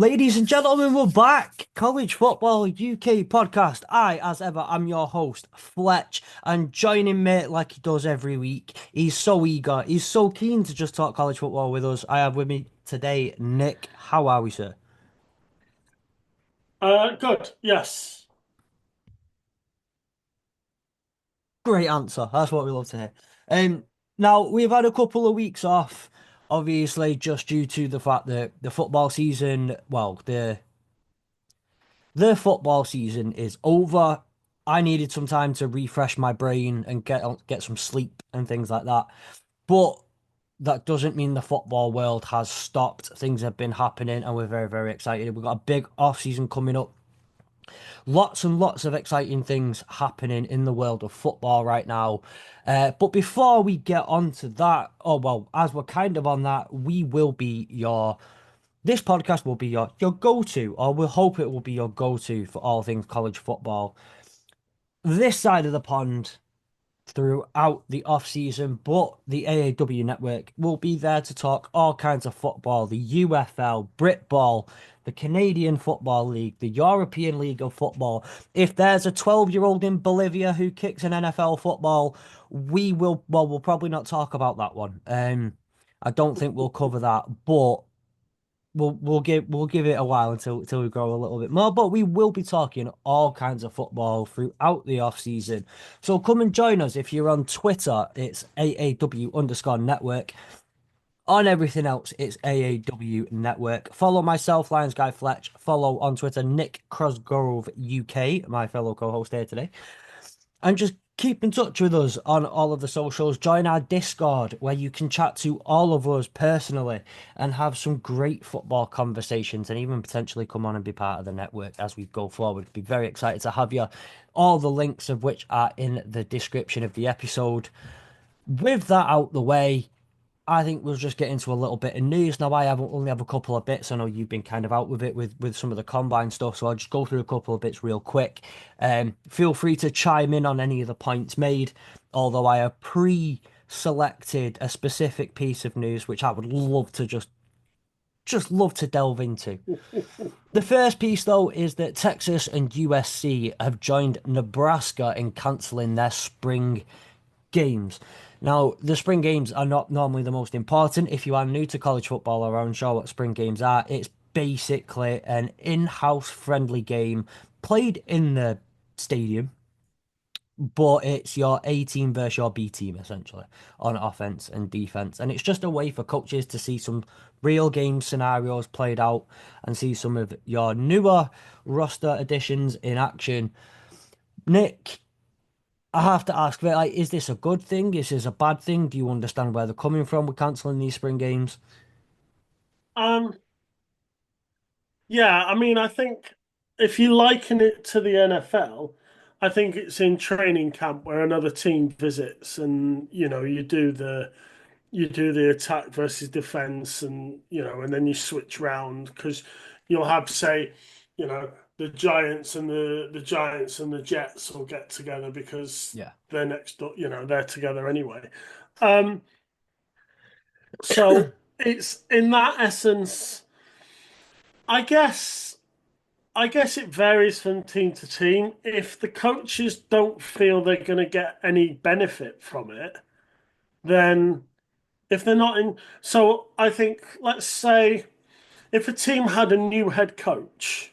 Ladies and gentlemen, we're back. College Football UK podcast. As ever, I'm your host, Fletch, and joining me like he does every week. He's so eager. He's so keen to just talk college football with us. I have with me today, Nick. How are we, sir? Good. Yes. Great answer. That's what we love to hear. Um, Now we've had a couple of weeks off, obviously, just due to the fact that the football season, well, the football season is over. I needed some time to refresh my brain and get some sleep and things like that. But that doesn't mean the football world has stopped. Things have been happening, and we're very, very excited. We've got a big off season coming up. Lots and lots of exciting things happening in the world of football right now. But before we get on to that, oh well, as we're kind of on that, we will be your this podcast will be your go-to, or we'll hope it will be your go-to for all things college football. This side of the pond throughout the off season, but the AAW Network will be there to talk all kinds of football, the UFL, Britball, the Canadian Football League, the European League of Football. If there's a 12-year-old in Bolivia who kicks an NFL football, we'll probably not talk about that one. I don't think we'll cover that, but we'll give it a while until we grow a little bit more, but we will be talking all kinds of football throughout the off season. So come and join us if you're on Twitter. It's AAW_network. On everything else, it's AAW Network. Follow myself, Lions Guy Fletch. Follow on Twitter, Nick Crosgrove UK, my fellow co-host here today. And just keep in touch with us on all of the socials. Join our Discord where you can chat to all of us personally and have some great football conversations and even potentially come on and be part of the network as we go forward. Be very excited to have you. All the links of which are in the description of the episode. With that out the way, I think we'll just get into a little bit of news. Now, I haven't only have a couple of bits. I know you've been kind of out with it with some of the combine stuff, so I'll just go through a couple of bits real quick. Feel free to chime in on any of the points made, although I have pre-selected a specific piece of news which I would love to just love to delve into. The first piece, though, is that Texas and USC have joined Nebraska in cancelling their spring games. Now, the spring games are not normally the most important. If you are new to college football or unsure what spring games are, it's basically an in-house friendly game played in the stadium, but it's your A team versus your B team essentially on offense and defense. And it's just a way for coaches to see some real game scenarios played out and see some of your newer roster additions in action. Nick, I have to ask, like, is this a good thing? Is this a bad thing? Do you understand where they're coming from with cancelling these spring games? Um, yeah, I mean, I think if you liken it to the NFL, I think it's in training camp where another team visits and you do the attack versus defense and and then you switch round because you'll have say, the Giants and the Jets will get together because Yeah. they're next door, they're together anyway. Um, so it's in that essence. I guess I guess it varies from team to team. If the coaches don't feel they're going to get any benefit from it, then if they're not in, so I think let's say if a team had a new head coach,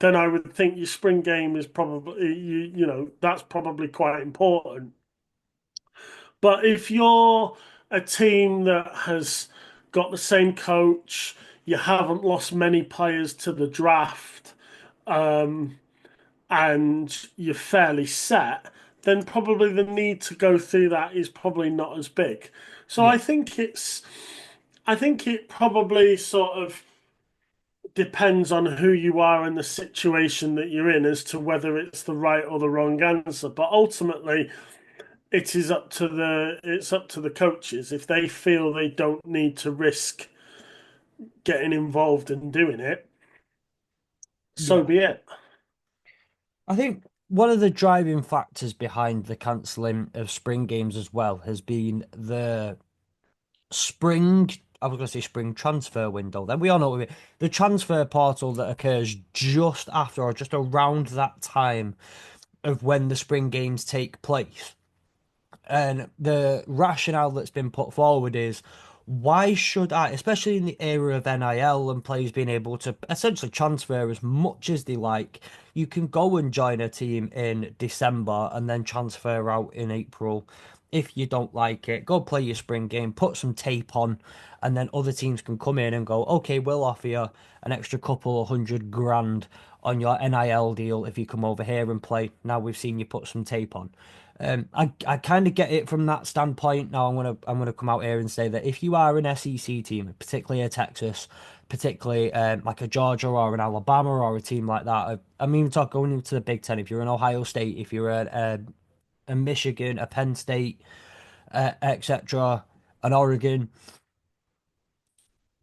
then I would think your spring game is probably that's probably quite important. But if you're a team that has got the same coach, you haven't lost many players to the draft, um, and you're fairly set, then probably the need to go through that is probably not as big. So Yeah. I think it probably sort of depends on who you are and the situation that you're in as to whether it's the right or the wrong answer. But ultimately, it's up to the coaches. If they feel they don't need to risk getting involved and doing it, so Yeah. be it. I think one of the driving factors behind the cancelling of spring games as well has been the spring. I was going to say spring transfer window. Then we all know the transfer portal that occurs just after or just around that time of when the spring games take place. And the rationale that's been put forward is why should I, especially in the era of NIL and players being able to essentially transfer as much as they like, you can go and join a team in December and then transfer out in April. If you don't like it, go play your spring game, put some tape on, and then other teams can come in and go, okay, we'll offer you an extra couple of $100,000 on your NIL deal if you come over here and play. Now we've seen you put some tape on. I kind of get it from that standpoint. Now I'm gonna come out here and say that if you are an SEC team, particularly a Texas, particularly like a Georgia or an Alabama or a team like that, I'm even talking going into the Big Ten. If you're an Ohio State, if you're a Michigan, a Penn State, etc., an Oregon,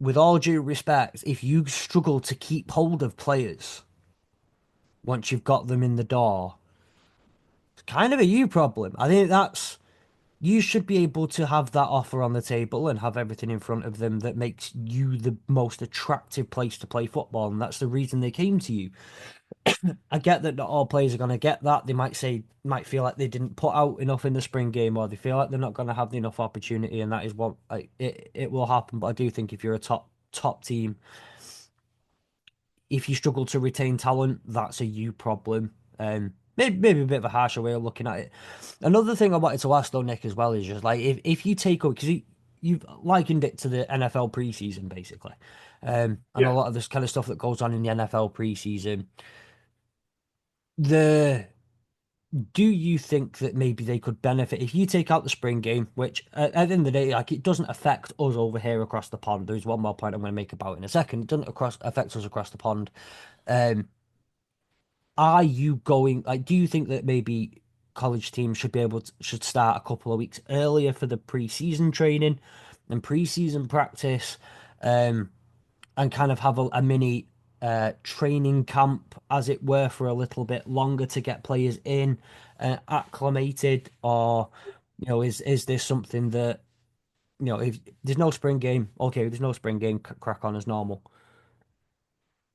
with all due respect, if you struggle to keep hold of players once you've got them in the door, it's kind of a you problem. I think that's you should be able to have that offer on the table and have everything in front of them that makes you the most attractive place to play football, and that's the reason they came to you. I get that not all players are going to get that. They might feel like they didn't put out enough in the spring game, or they feel like they're not going to have enough opportunity, and that is what it will happen. But I do think if you're a top team, if you struggle to retain talent, that's a you problem. Maybe a bit of a harsher way of looking at it. Another thing I wanted to ask though, Nick, as well, is just like if you take up because you've likened it to the NFL preseason basically, and a Yeah. lot of this kind of stuff that goes on in the NFL preseason. The Do you think that maybe they could benefit if you take out the spring game, which at the end of the day, like it doesn't affect us over here across the pond. There's one more point I'm going to make about it in a second. It doesn't affect us across the pond. Um, are you going like? Do you think that maybe college teams should start a couple of weeks earlier for the preseason training and preseason practice, um, and kind of have a mini training camp, as it were, for a little bit longer to get players in acclimated, or is this something that if there's no spring game, okay, there's no spring game, crack on as normal.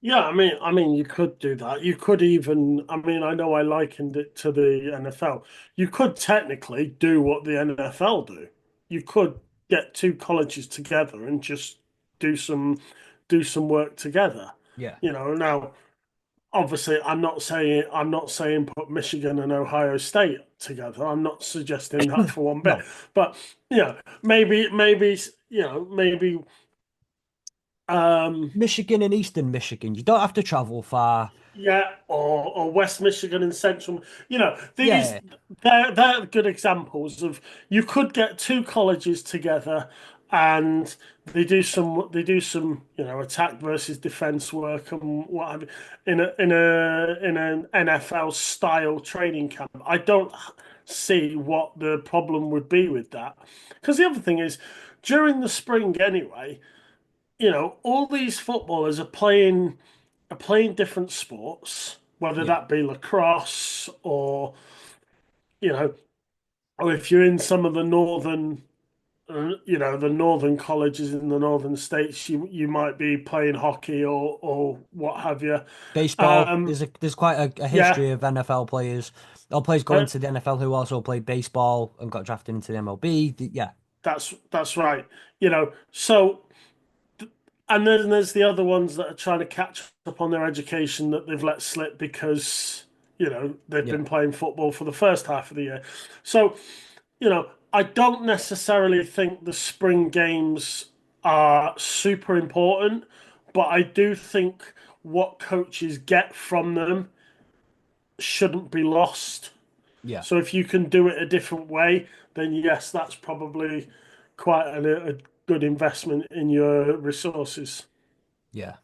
Yeah, I mean, you could do that. You could even, I mean, I know I likened it to the NFL. You could technically do what the NFL do. You could get two colleges together and just do some do some work together. Yeah. Now obviously I'm not saying put Michigan and Ohio State together. I'm not suggesting that for one bit. No, But maybe um Michigan and Eastern Michigan, you don't have to travel far. yeah, or West Michigan and Central. These Yeah, they're good examples of you could get two colleges together and they do some attack versus defense work and what have you in an NFL style training camp. I don't see what the problem would be with that, because the other thing is during the spring anyway, all these footballers are playing different sports, whether yeah. that be lacrosse you know, or if you're in some of the northern colleges in the northern states, you might be playing hockey or what have you. Baseball, Um, there's quite a yeah, history of NFL players or players going uh, to the NFL who also played baseball and got drafted into the MLB. Yeah, that's right. So. And then there's the other ones that are trying to catch up on their education that they've let slip because, they've yeah, been playing football for the first half of the year. So, I don't necessarily think the spring games are super important, but I do think what coaches get from them shouldn't be lost. yeah, So if you can do it a different way, then yes, that's probably quite a good investment in your resources. yeah.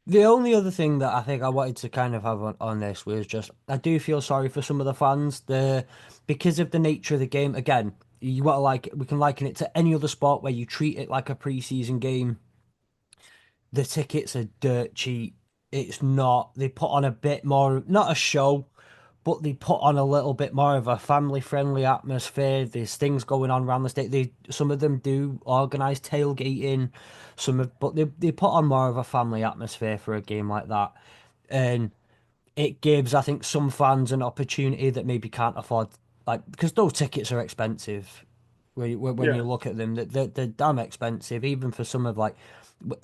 The only other thing that I think I wanted to kind of have on this was just I do feel sorry for some of the fans. Because of the nature of the game. Again, you want to like we can liken it to any other sport where you treat it like a preseason game. The tickets are dirt cheap. It's not. They put on a bit more, not a show, but they put on a little bit more of a family-friendly atmosphere. There's things going on around the state. Some of them do organise tailgating, but they put on more of a family atmosphere for a game like that, and it gives, I think, some fans an opportunity that maybe can't afford, like, because those tickets are expensive. When you Yeah. look at them, they're damn expensive, even for some of like,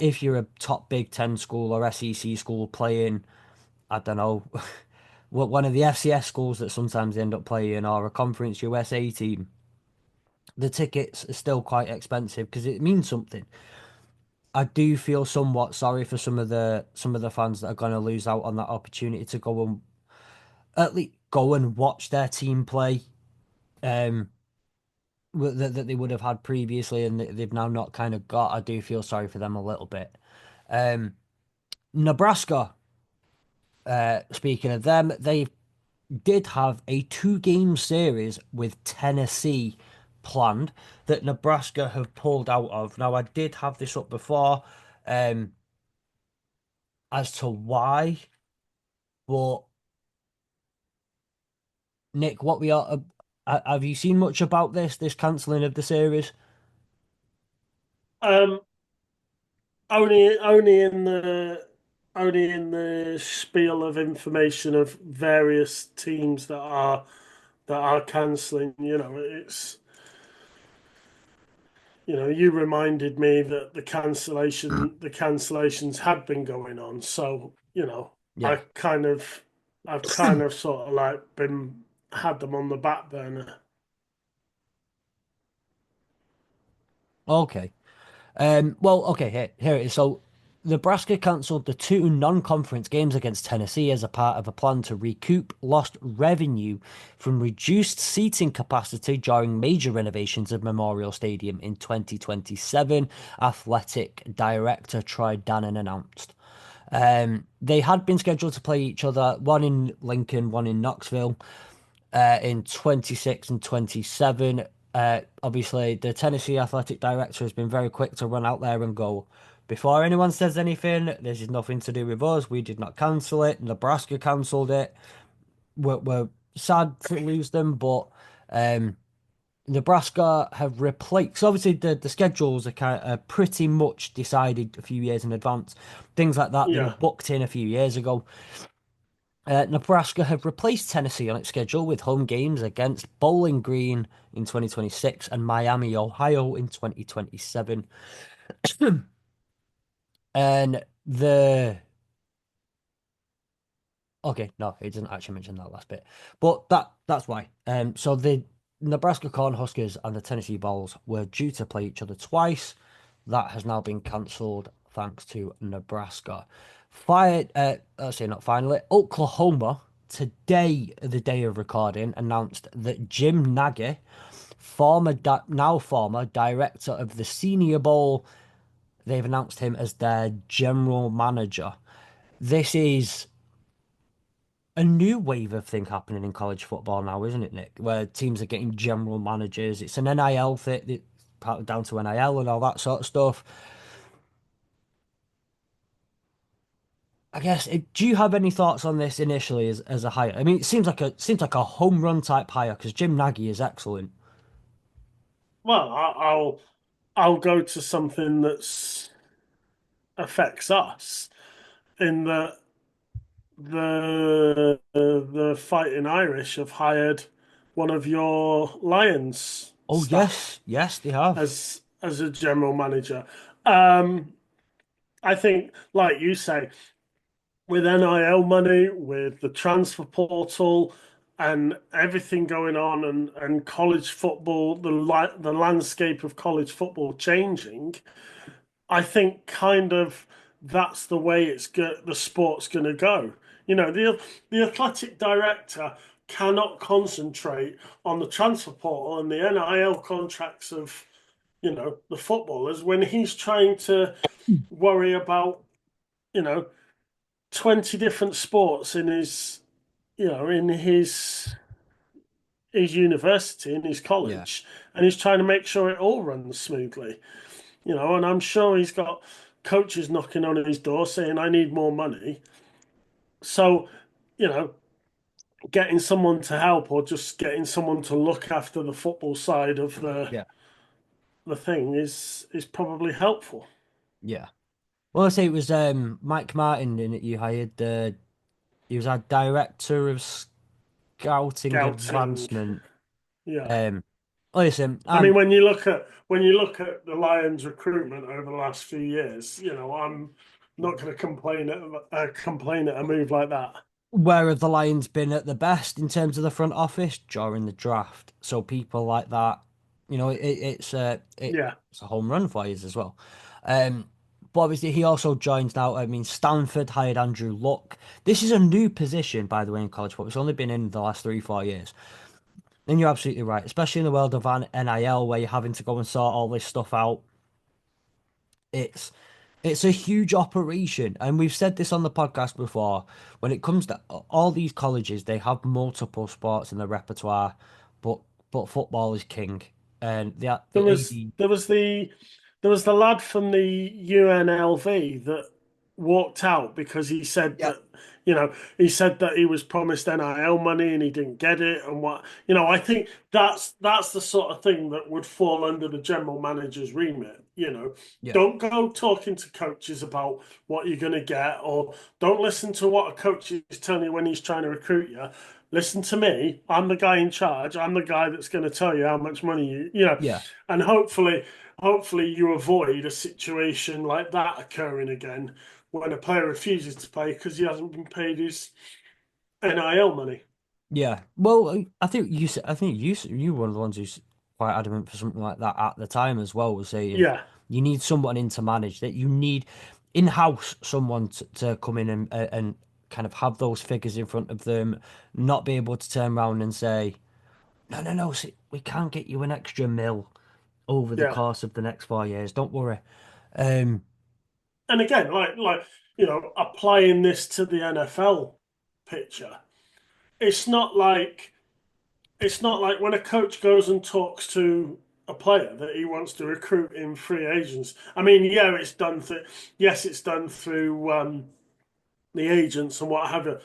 if you're a top Big Ten school or SEC school playing, I don't know, one of the FCS schools that sometimes end up playing or a Conference USA team, the tickets are still quite expensive because it means something. I do feel somewhat sorry for some of the fans that are going to lose out on that opportunity to go and at least go and watch their team play um that they would have had previously and that they've now not kind of got. I do feel sorry for them a little bit. Um Nebraska, speaking of them, they did have a two-game series with Tennessee planned that Nebraska have pulled out of. Now, I did have this up before, um, as to why, but Nick, what we are, have you seen much about this cancelling of the series? Um, only in the spiel of information of various teams that are cancelling. You reminded me that the cancellations had been going on. So, I Yeah. kind of, I've kind of sort of like been had them on the back burner. Okay. Well, okay, here it is. So, Nebraska cancelled the two non-conference games against Tennessee as a part of a plan to recoup lost revenue from reduced seating capacity during major renovations of Memorial Stadium in 2027, Athletic Director Troy Dannon announced. They had been scheduled to play each other, one in Lincoln, one in Knoxville, in 26 and 27. Obviously, the Tennessee athletic director has been very quick to run out there and go, before anyone says anything, this is nothing to do with us. We did not cancel it. Nebraska cancelled it. We're sad to lose them, but um, Nebraska have replaced. So obviously, the schedules are pretty much decided a few years in advance. Things like that, they were Yeah. booked in a few years ago. Nebraska have replaced Tennessee on its schedule with home games against Bowling Green in 2026 and Miami, Ohio in 2027. And okay, no, it doesn't actually mention that last bit, but that's why. So the Nebraska Cornhuskers and the Tennessee Vols were due to play each other twice. That has now been cancelled thanks to Nebraska. Let's say not finally. Oklahoma today, the day of recording, announced that Jim Nagy, now former director of the Senior Bowl, they've announced him as their general manager. This is a new wave of thing happening in college football now, isn't it, Nick? Where teams are getting general managers. It's an NIL thing, part down to NIL and all that sort of stuff. I guess. Do you have any thoughts on this initially as a hire? I mean, it seems like a home run type hire because Jim Nagy is excellent. Well, I'll go to something that's affects us in that the Fighting Irish have hired one of your Lions Oh staff yes, yes, they have. as a general manager. Um, I think, like you say, with NIL money, with the transfer portal, and everything going on, and college football, the landscape of college football changing, I think kind of that's the way the sport's going to go. The athletic director cannot concentrate on the transfer portal and the NIL contracts of the footballers when he's trying to worry about you know 20 different sports in his university, in his Yeah. college, and he's trying to make sure it all runs smoothly. And I'm sure he's got coaches knocking on his door saying, I need more money. So, you know, getting someone to help or just getting someone to look after the football side of Yeah. the thing is probably helpful. Yeah. Well, I say it was Mike Martin in it you hired. He was our director of scouting Scouting, advancement. yeah. Um, listen, I mean, and when you look at the Lions' recruitment over the last few years, I'm not going to complain at a move like that. where have the Lions been at the best in terms of the front office during the draft? So people like that, Yeah, it's a home run for you as well. Um, but obviously he also joins now. I mean, Stanford hired Andrew Luck. This is a new position, by the way, in college football. It's only been in the last 3, 4 years. And you're absolutely right, especially in the world of NIL, where you're having to go and sort all this stuff out. It's it's a huge operation, and we've said this on the podcast before. When it comes to all these colleges, they have multiple sports in their repertoire, but football is king. And there the was AD, there was the there was the lad from the UNLV that walked out because yeah, he said that he was promised NIL money and he didn't get it and what I think that's the sort of thing that would fall under the general manager's remit. yeah, Don't go talking to coaches about what you're going to get, or don't listen to what a coach is telling you when he's trying to recruit you. Listen to me. I'm the guy in charge. I'm the guy that's going to tell you how much money yeah, and hopefully you avoid a situation like that occurring again when a player refuses to play because he hasn't been paid his NIL money. yeah. Well, I think you were one of the ones who's quite adamant for something like that at the time as well, was saying Yeah, you need someone in to manage that. You need in-house someone to come in and kind of have those figures in front of them, not be able to turn around and say, no, no, no, see, we can't get you an extra mil over the yeah. course of the next 4 years. Don't worry. Um, And again, applying this to the NFL picture, it's not like when a coach goes and talks to a player that he wants to recruit in free agents. I mean, yeah, it's done through the agents and what have you.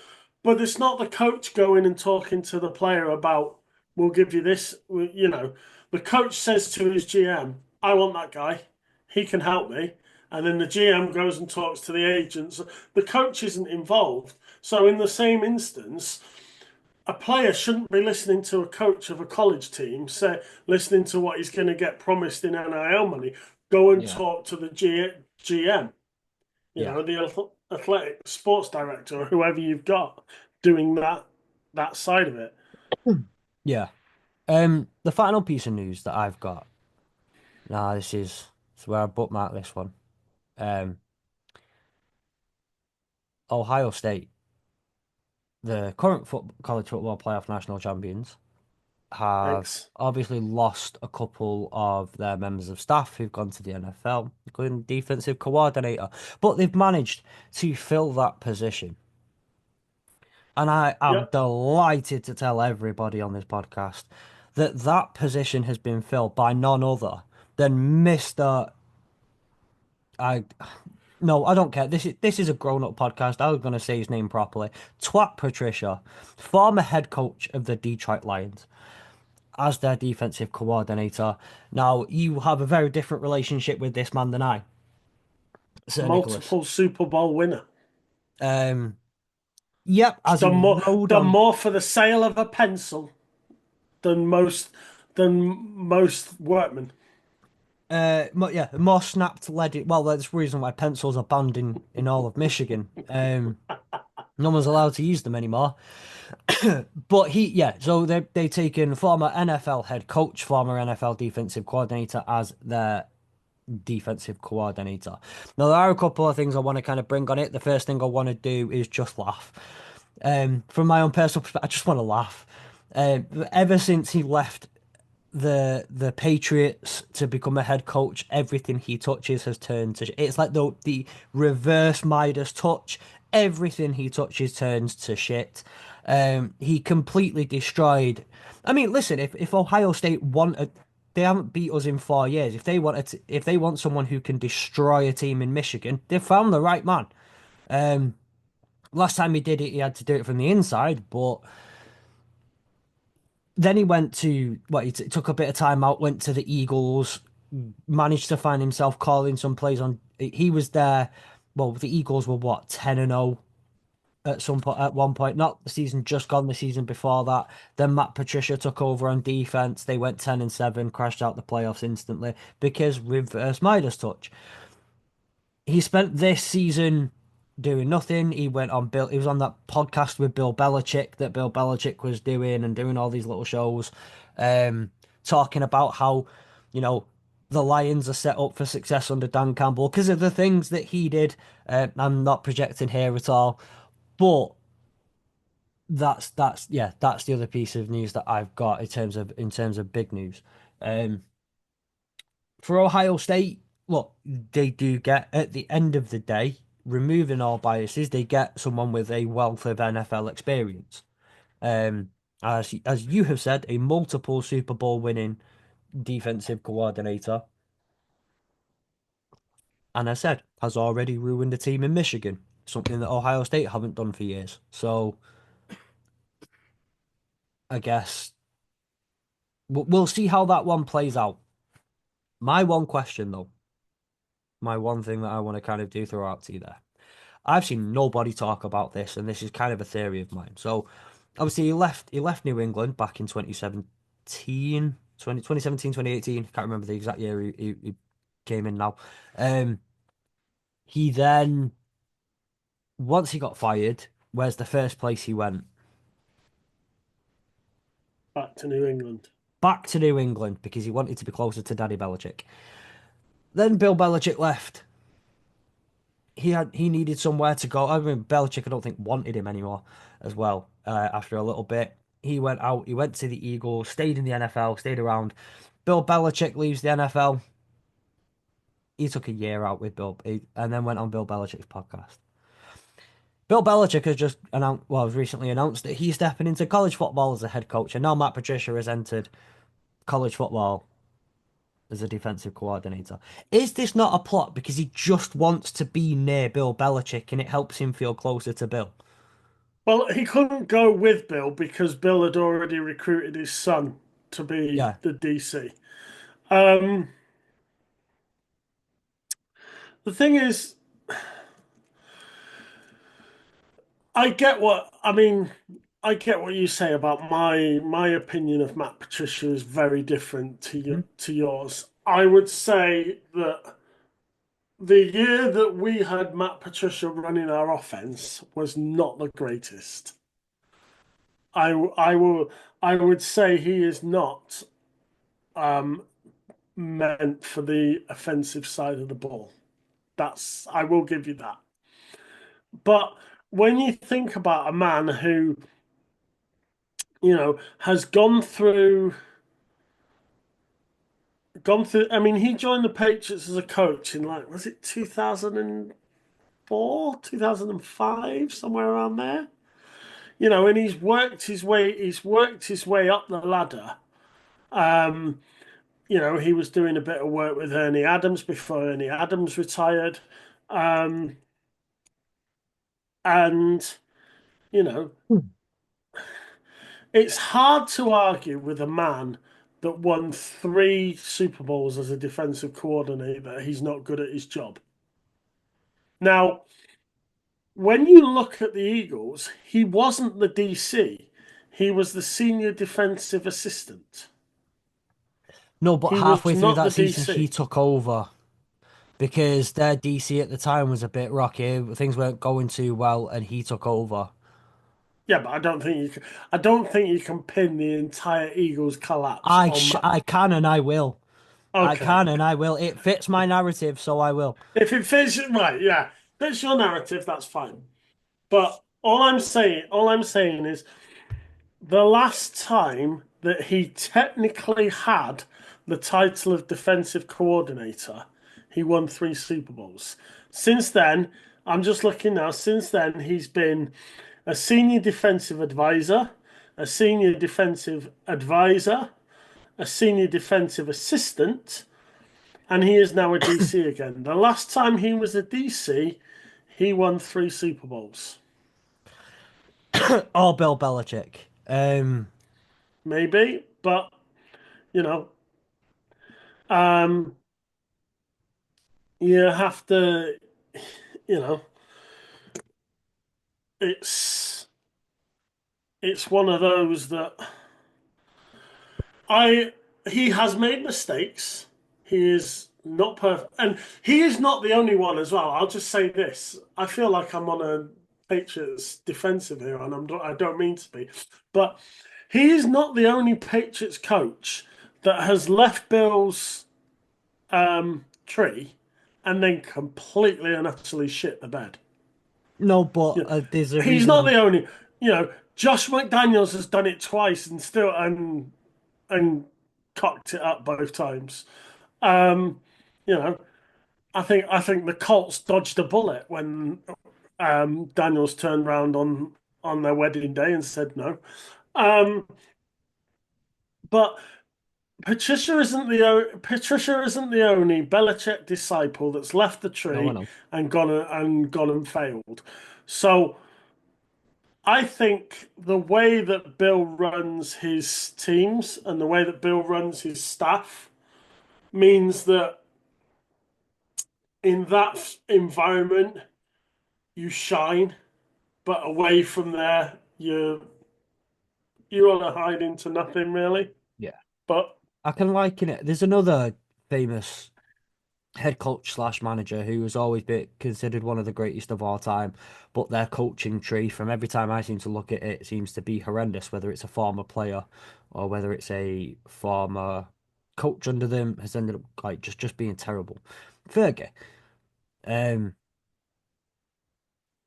But it's not the coach going and talking to the player about, we'll give you this. The coach says to his GM, I want that guy. He can help me. And then the GM goes and talks to the agents. The coach isn't involved. So, in the same instance, a player shouldn't be listening to a coach of a college team, listening to what he's going to get promised in NIL money. Go and yeah, talk to the GM, yeah, the athletic sports director or whoever you've got doing that side of it. yeah. The final piece of news that I've got. Now, this is where I bookmark this one. Um, Ohio State, the current college football playoff national champions, have Thanks. obviously lost a couple of their members of staff who've gone to the NFL, including defensive coordinator. But they've managed to fill that position. And I am Yep. delighted to tell everybody on this podcast that that position has been filled by none other than Mr. I No, I don't care. This is a grown-up podcast. I was going to say his name properly. Twat Patricia, former head coach of the Detroit Lions, as their defensive coordinator. Now, you have a very different relationship with this man than I, Sir Nicholas. Multiple Super Bowl winner. Um, yep, He's as he rode done on. more for the sale of a pencil than most workmen. Yeah, more snapped lead. Well, that's the reason why pencils are banned in all of Michigan. No one's allowed to use them anymore. But so they taken former NFL head coach, former NFL defensive coordinator as their defensive coordinator. Now there are a couple of things I want to kind of bring on it. The first thing I want to do is just laugh. From my own personal perspective, I just want to laugh. Ever since he left the Patriots to become a head coach, everything he touches has turned to it's like the reverse Midas touch. Everything he touches turns to shit. He completely destroyed. I mean, listen, if Ohio State wanted, they haven't beat us in 4 years. If they want someone who can destroy a team in Michigan, they've found the right man. Last time he did it, he had to do it from the inside, but Then he went to what he took a bit of time out, went to the Eagles, managed to find himself calling some plays on. He was there. Well, the Eagles were what 10-0 at some point at one point. Not the season just gone, the season before that. Then Matt Patricia took over on defense. They went 10-7, crashed out the playoffs instantly because reverse Midas touch. He spent this season doing nothing. He went on Bill. He was on that podcast with Bill Belichick that Bill Belichick was doing and doing all these little shows, um, talking about how, you know, the Lions are set up for success under Dan Campbell because of the things that he did. I'm not projecting here at all, but that's the other piece of news that I've got in terms of big news. Um, for Ohio State, look, they do get at the end of the day, removing all biases, they get someone with a wealth of NFL experience. Um, as you have said, a multiple Super Bowl winning defensive coordinator, and I said has already ruined a team in Michigan, something that Ohio State haven't done for years. So I guess we'll see how that one plays out. My one question though, my one thing that I want to kind of do throughout to you there. I've seen nobody talk about this, and this is kind of a theory of mine. So, obviously, he left New England back in 2017, 2018. Can't remember the exact year he came in now. Um, he then, once he got fired, where's the first place he went? Back to New England. Back to New England because he wanted to be closer to Daddy Belichick. Then Bill Belichick left. He needed somewhere to go. I mean, Belichick, I don't think wanted him anymore as well. After a little bit, he went out. He went to the Eagles, stayed in the NFL, stayed around. Bill Belichick leaves the NFL. He took a year out with and then went on Bill Belichick's podcast. Bill Belichick has just announced, well, has recently announced that he's stepping into college football as a head coach, and now Matt Patricia has entered college football as a defensive coordinator. Is this not a plot because he just wants to be near Bill Belichick and it helps him feel closer to Bill? Well, he couldn't go with Bill because Bill had already recruited his son to be Yeah. the DC. Um, the thing is, I mean. I get what you say about my opinion of Matt Patricia is very different to yours. I would say that the year that we had Matt Patricia running our offense was not the greatest. I will I would say he is not um, meant for the offensive side of the ball. That's I will give you that. But when you think about a man who, has gone through, I mean, he joined the Patriots as a coach in like, was it 2004, 2005, somewhere around there? And he's worked his way up the ladder. Um, he was doing a bit of work with Ernie Adams before Ernie Adams retired. Um, and, you know, it's hard to argue with a man that won three Super Bowls as a defensive coordinator that he's not good at his job. Now, when you look at the Eagles, he wasn't the DC. He was the senior defensive assistant. No, but He was halfway through not the that season, he DC. took over because their DC at the time was a bit rocky. Things weren't going too well, and he took over. Yeah, but I don't think you can pin the entire Eagles collapse on Matt. I can and I will. I Okay. can and I will. It fits my narrative, so I will. If it fits right, yeah. Fits your narrative, that's fine. But all I'm saying is the last time that he technically had the title of defensive coordinator, he won three Super Bowls. Since then, I'm just looking now, since then, he's been a senior defensive advisor, a senior defensive advisor, a senior defensive assistant, and he is now a DC again. The last time he was a DC, he won three Super Bowls. Or Bill Belichick. maybe, but you know, um, you have to, you know, it's it's one of those that I he has made mistakes. He is not perfect, and he is not the only one as well. I'll just say this: I feel like I'm on a Patriots defensive here, and I don't mean to be, but he is not the only Patriots coach that has left Bill's tree and then completely and utterly shit the bed. No, but You know, there's a he's reason not I'm. the only. You know, Josh McDaniels has done it twice and still and cocked it up both times. Um, you know, I think the Colts dodged a bullet when Daniels turned around on their wedding day and said no. Um, but Patricia isn't the only Belichick disciple that's left the No, I tree know. and gone and failed. So I think the way that Bill runs his teams and the way that Bill runs his staff means that in that environment you shine, but away from there you're on a hide into nothing really. Yeah. But I can liken it. There's another famous head coach slash manager who has always been considered one of the greatest of all time, but their coaching tree, from every time I seem to look at it, seems to be horrendous, whether it's a former player or whether it's a former coach under them, has ended up like just being terrible. Fergie. Um,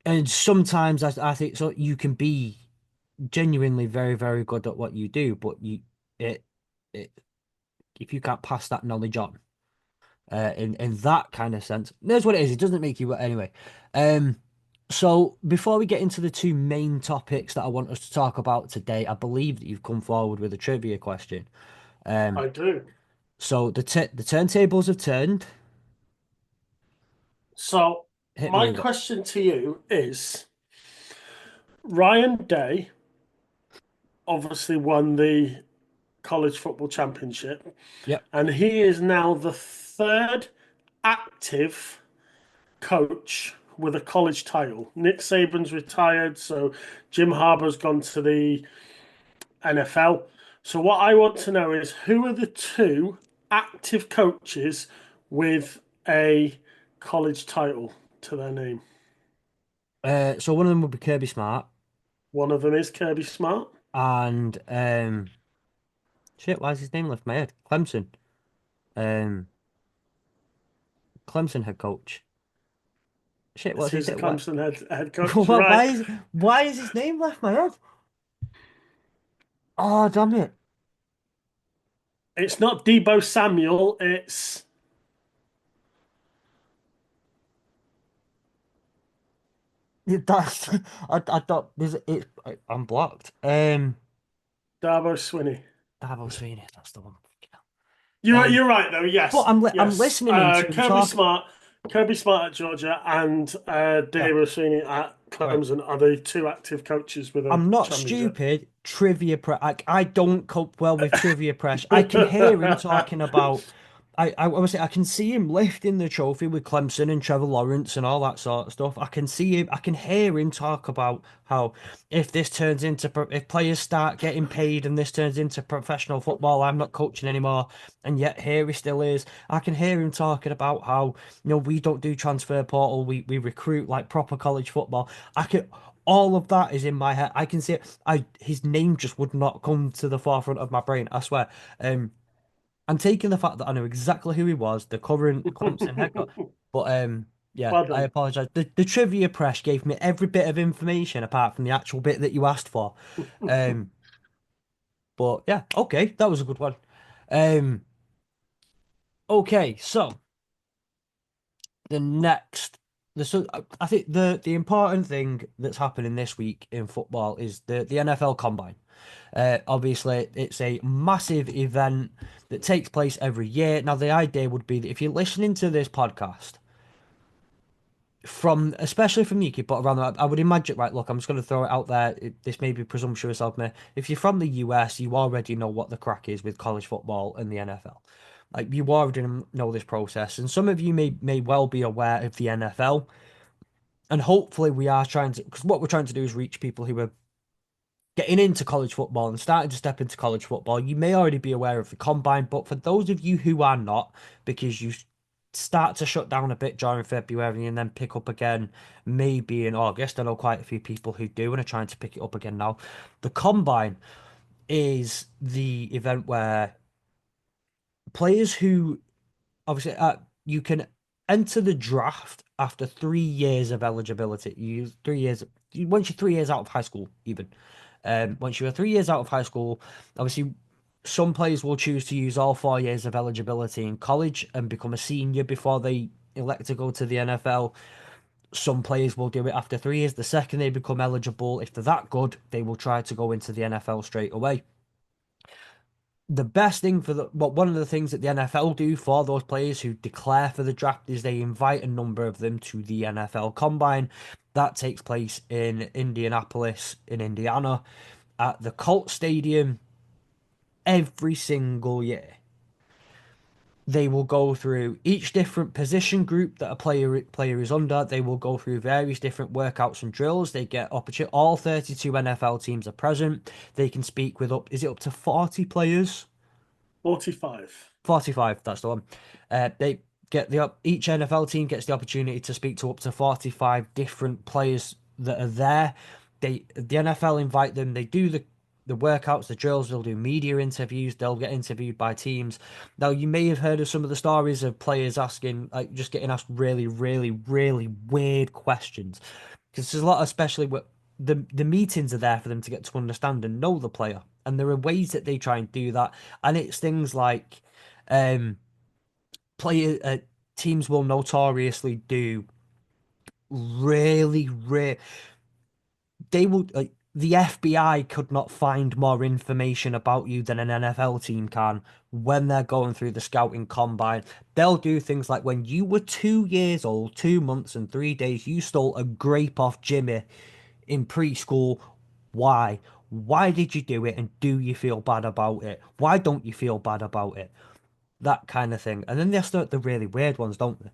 and sometimes I think so you can be genuinely very, very good at what you do, but it it if you can't pass that knowledge on, in that kind of sense. There's what it is. It doesn't make you anyway. Um, so before we get into the two main topics that I want us to talk about today, I believe that you've come forward with a trivia question. Um, I do. so the turntables have turned. So Hit me my with it. question to you is Ryan Day obviously won the college football championship, Yep. and he is now the third active coach with a college title. Nick Saban's retired, so Jim Harbaugh's gone to the NFL. So what I want to know is who are the two active coaches with a college title to their name? So one of them would be Kirby Smart, One of them is Kirby Smart. and shit, why is his name left my head? Clemson. Um, Clemson head coach. Shit, This what's he is the say? What? Clemson head coach, What? right? Why is his name left my head? Oh, damn it. It's not Debo Samuel. It's That's I don't there's I'm blocked. Darbo Swinney. Davos Sweeney, that's the one. You're right though. But Yes, I'm yes. listening into him talk. Kirby Smart at Georgia, and Yeah, Dabo Swinney at right. Clemson are the two active coaches with a I'm not championship. stupid. Trivia press. I don't cope well with trivia press. I can hear him talking about. I obviously I can see him lifting the trophy with Clemson and Trevor Lawrence and all that sort of stuff. I can see him. I can hear him talk about how if this turns into if players start getting paid and this turns into professional football, I'm not coaching anymore. And yet here he still is. I can hear him talking about how we don't do transfer portal. We recruit like proper college football. I can. All of that is in my head. I can see it. His name just would not come to the forefront of my brain. I swear. I'm taking the fact that I know exactly who he was, the current Clemson head coach. But yeah, Well I done. apologize. The trivia press gave me every bit of information apart from the actual bit that you asked for. Um, but yeah, okay, that was a good one. Um, okay, so the next, so I think the important thing that's happening this week in football is the NFL Combine. Obviously, it's a massive event that takes place every year. Now, the idea would be that if you're listening to this podcast from especially from UK, but around I would imagine, right, look, I'm just going to throw it out there. This may be presumptuous of me. If you're from the US, you already know what the crack is with college football and the NFL. Like you already know this process, and some of you may well be aware of the NFL. And hopefully, we are trying to, because what we're trying to do is reach people who are getting into college football and starting to step into college football. You may already be aware of the combine, but for those of you who are not, because you start to shut down a bit during February and then pick up again maybe in August. I know quite a few people who do and are trying to pick it up again now. The combine is the event where players who obviously you can enter the draft after 3 years of eligibility. You use 3 years once you're 3 years out of high school, even. Once you're 3 years out of high school, obviously some players will choose to use all 4 years of eligibility in college and become a senior before they elect to go to the NFL. Some players will do it after 3 years. The second they become eligible, if they're that good, they will try to go into the NFL straight away. The best thing for one of the things that the NFL do for those players who declare for the draft is they invite a number of them to the NFL Combine. That takes place in Indianapolis, in Indiana, at the Colt Stadium every single year. They will go through each different position group that a player is under. They will go through various different workouts and drills. They get opportunity. All 32 NFL teams are present. They can speak with up. Is it up to 40 players? 45. 45, that's the one. They get each NFL team gets the opportunity to speak to up to 45 different players that are there. The NFL invite them, they do the workouts, the drills, they'll do media interviews, they'll get interviewed by teams. Now you may have heard of some of the stories of players asking like just getting asked really, really, really weird questions. Because there's a lot, especially what the meetings are there for them to get to understand and know the player. And there are ways that they try and do that. And it's things like um, player teams will notoriously do really rare. They will like the FBI could not find more information about you than an NFL team can when they're going through the scouting combine. They'll do things like when you were 2 years old, 2 months and 3 days, you stole a grape off Jimmy in preschool. Why? Why did you do it? And do you feel bad about it? Why don't you feel bad about it? That kind of thing. And then they start the really weird ones, don't they?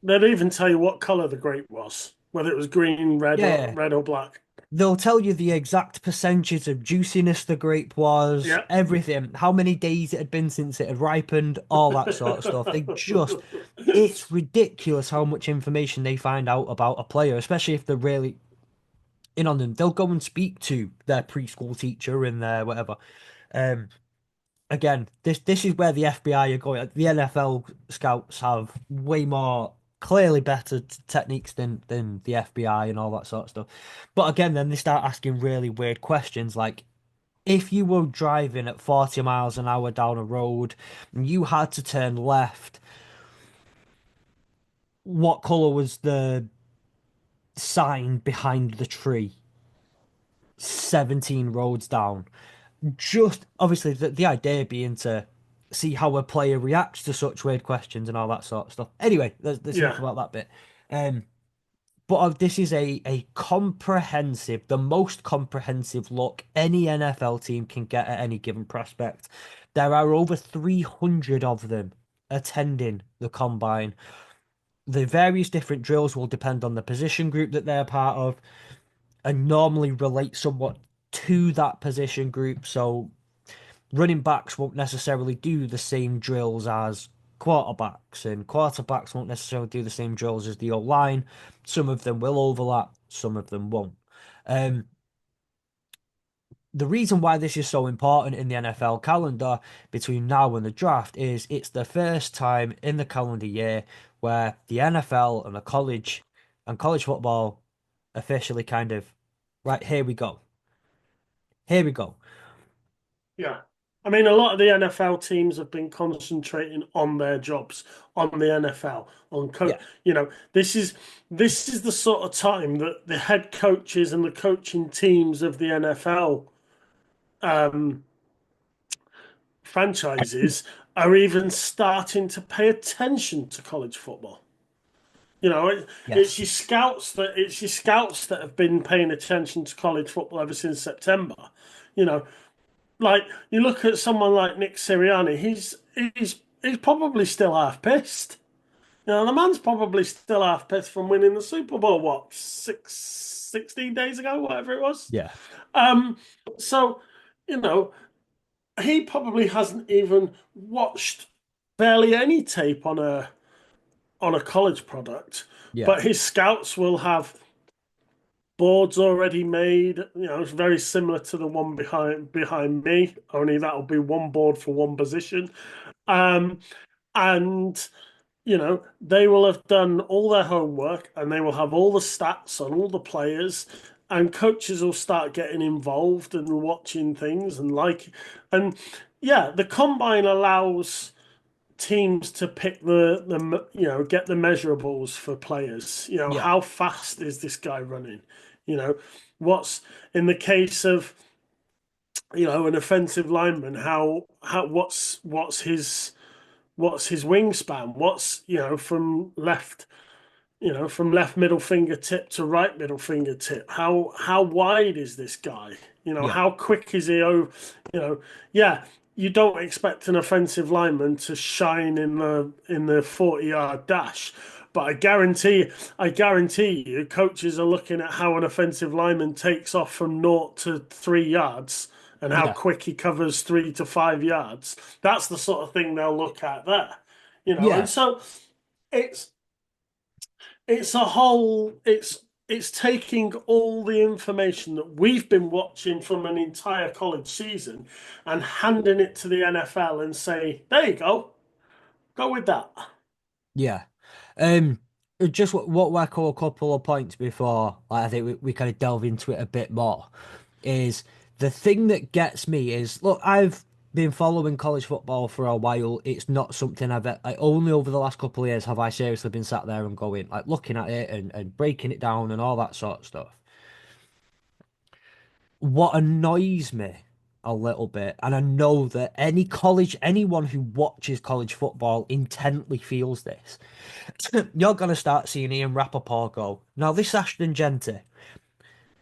They'd even tell you what color the grape was, whether it was green, Yeah. red or black. They'll tell you the exact percentage of juiciness the grape was, Yeah. everything, how many days it had been since it had ripened, all that sort of stuff. It's ridiculous how much information they find out about a player, especially if they're really in on them. They'll go and speak to their preschool teacher and their whatever. Um, Again, this is where the FBI are going. The NFL scouts have way more clearly better techniques than the FBI and all that sort of stuff. But again, then they start asking really weird questions like if you were driving at 40 miles an hour down a road and you had to turn left, what color was the sign behind the tree? 17 roads down. Just obviously the idea being to see how a player reacts to such weird questions and all that sort of stuff. Anyway, there's enough Yeah. about that bit. But this is a comprehensive, the most comprehensive look any NFL team can get at any given prospect. There are over 300 of them attending the combine. The various different drills will depend on the position group that they're part of and normally relate somewhat to that position group. So running backs won't necessarily do the same drills as quarterbacks, and quarterbacks won't necessarily do the same drills as the O line. Some of them will overlap, some of them won't. Um, the reason why this is so important in the NFL calendar between now and the draft is it's the first time in the calendar year where the NFL and the college football officially kind of right, here we go. Here we go. Yeah. I mean, a lot of the NFL teams have been concentrating on their jobs, on the NFL, on Yeah. this is the sort of time that the head coaches and the coaching teams of the NFL um, franchises are even starting to pay attention to college football. You know, Yes. it's your scouts that have been paying attention to college football ever since September. You know, like you look at someone like Nick Sirianni, he's probably still half pissed. You know, the man's probably still half pissed from winning the Super Bowl, what, 16 days ago, whatever it was. Yeah. Um, so, you know, he probably hasn't even watched barely any tape on a college product, Yeah. but his scouts will have boards already made. You know, it's very similar to the one behind me, only that'll be one board for one position. Um, and they will have done all their homework and they will have all the stats on all the players, and coaches will start getting involved and watching things and yeah, the combine allows teams to pick get the measurables for players. Yeah. How fast is this guy running? You know, what's in the case of an offensive lineman, how what's his wingspan? What's from left middle fingertip to right middle fingertip? How wide is this guy? Yeah. How quick is he over? Yeah, you don't expect an offensive lineman to shine in the 40-yard dash. But I guarantee you, coaches are looking at how an offensive lineman takes off from 0 to 3 yards and how Yeah. quick he covers 3 to 5 yards. That's the sort of thing they'll look at there. And Yeah. so it's it's a whole it's taking all the information that we've been watching from an entire college season and handing it to the NFL and say, there you go with that. Yeah. Um, just what I call a couple of points before I think we kind of delve into it a bit more is the thing that gets me is look, I've been following college football for a while. It's not something only over the last couple of years have I seriously been sat there and going like looking at it and breaking it down and all that sort of stuff. What annoys me a little bit, and I know that anyone who watches college football intently feels this. You're gonna start seeing Ian Rappaport go, now this Ashton Genty,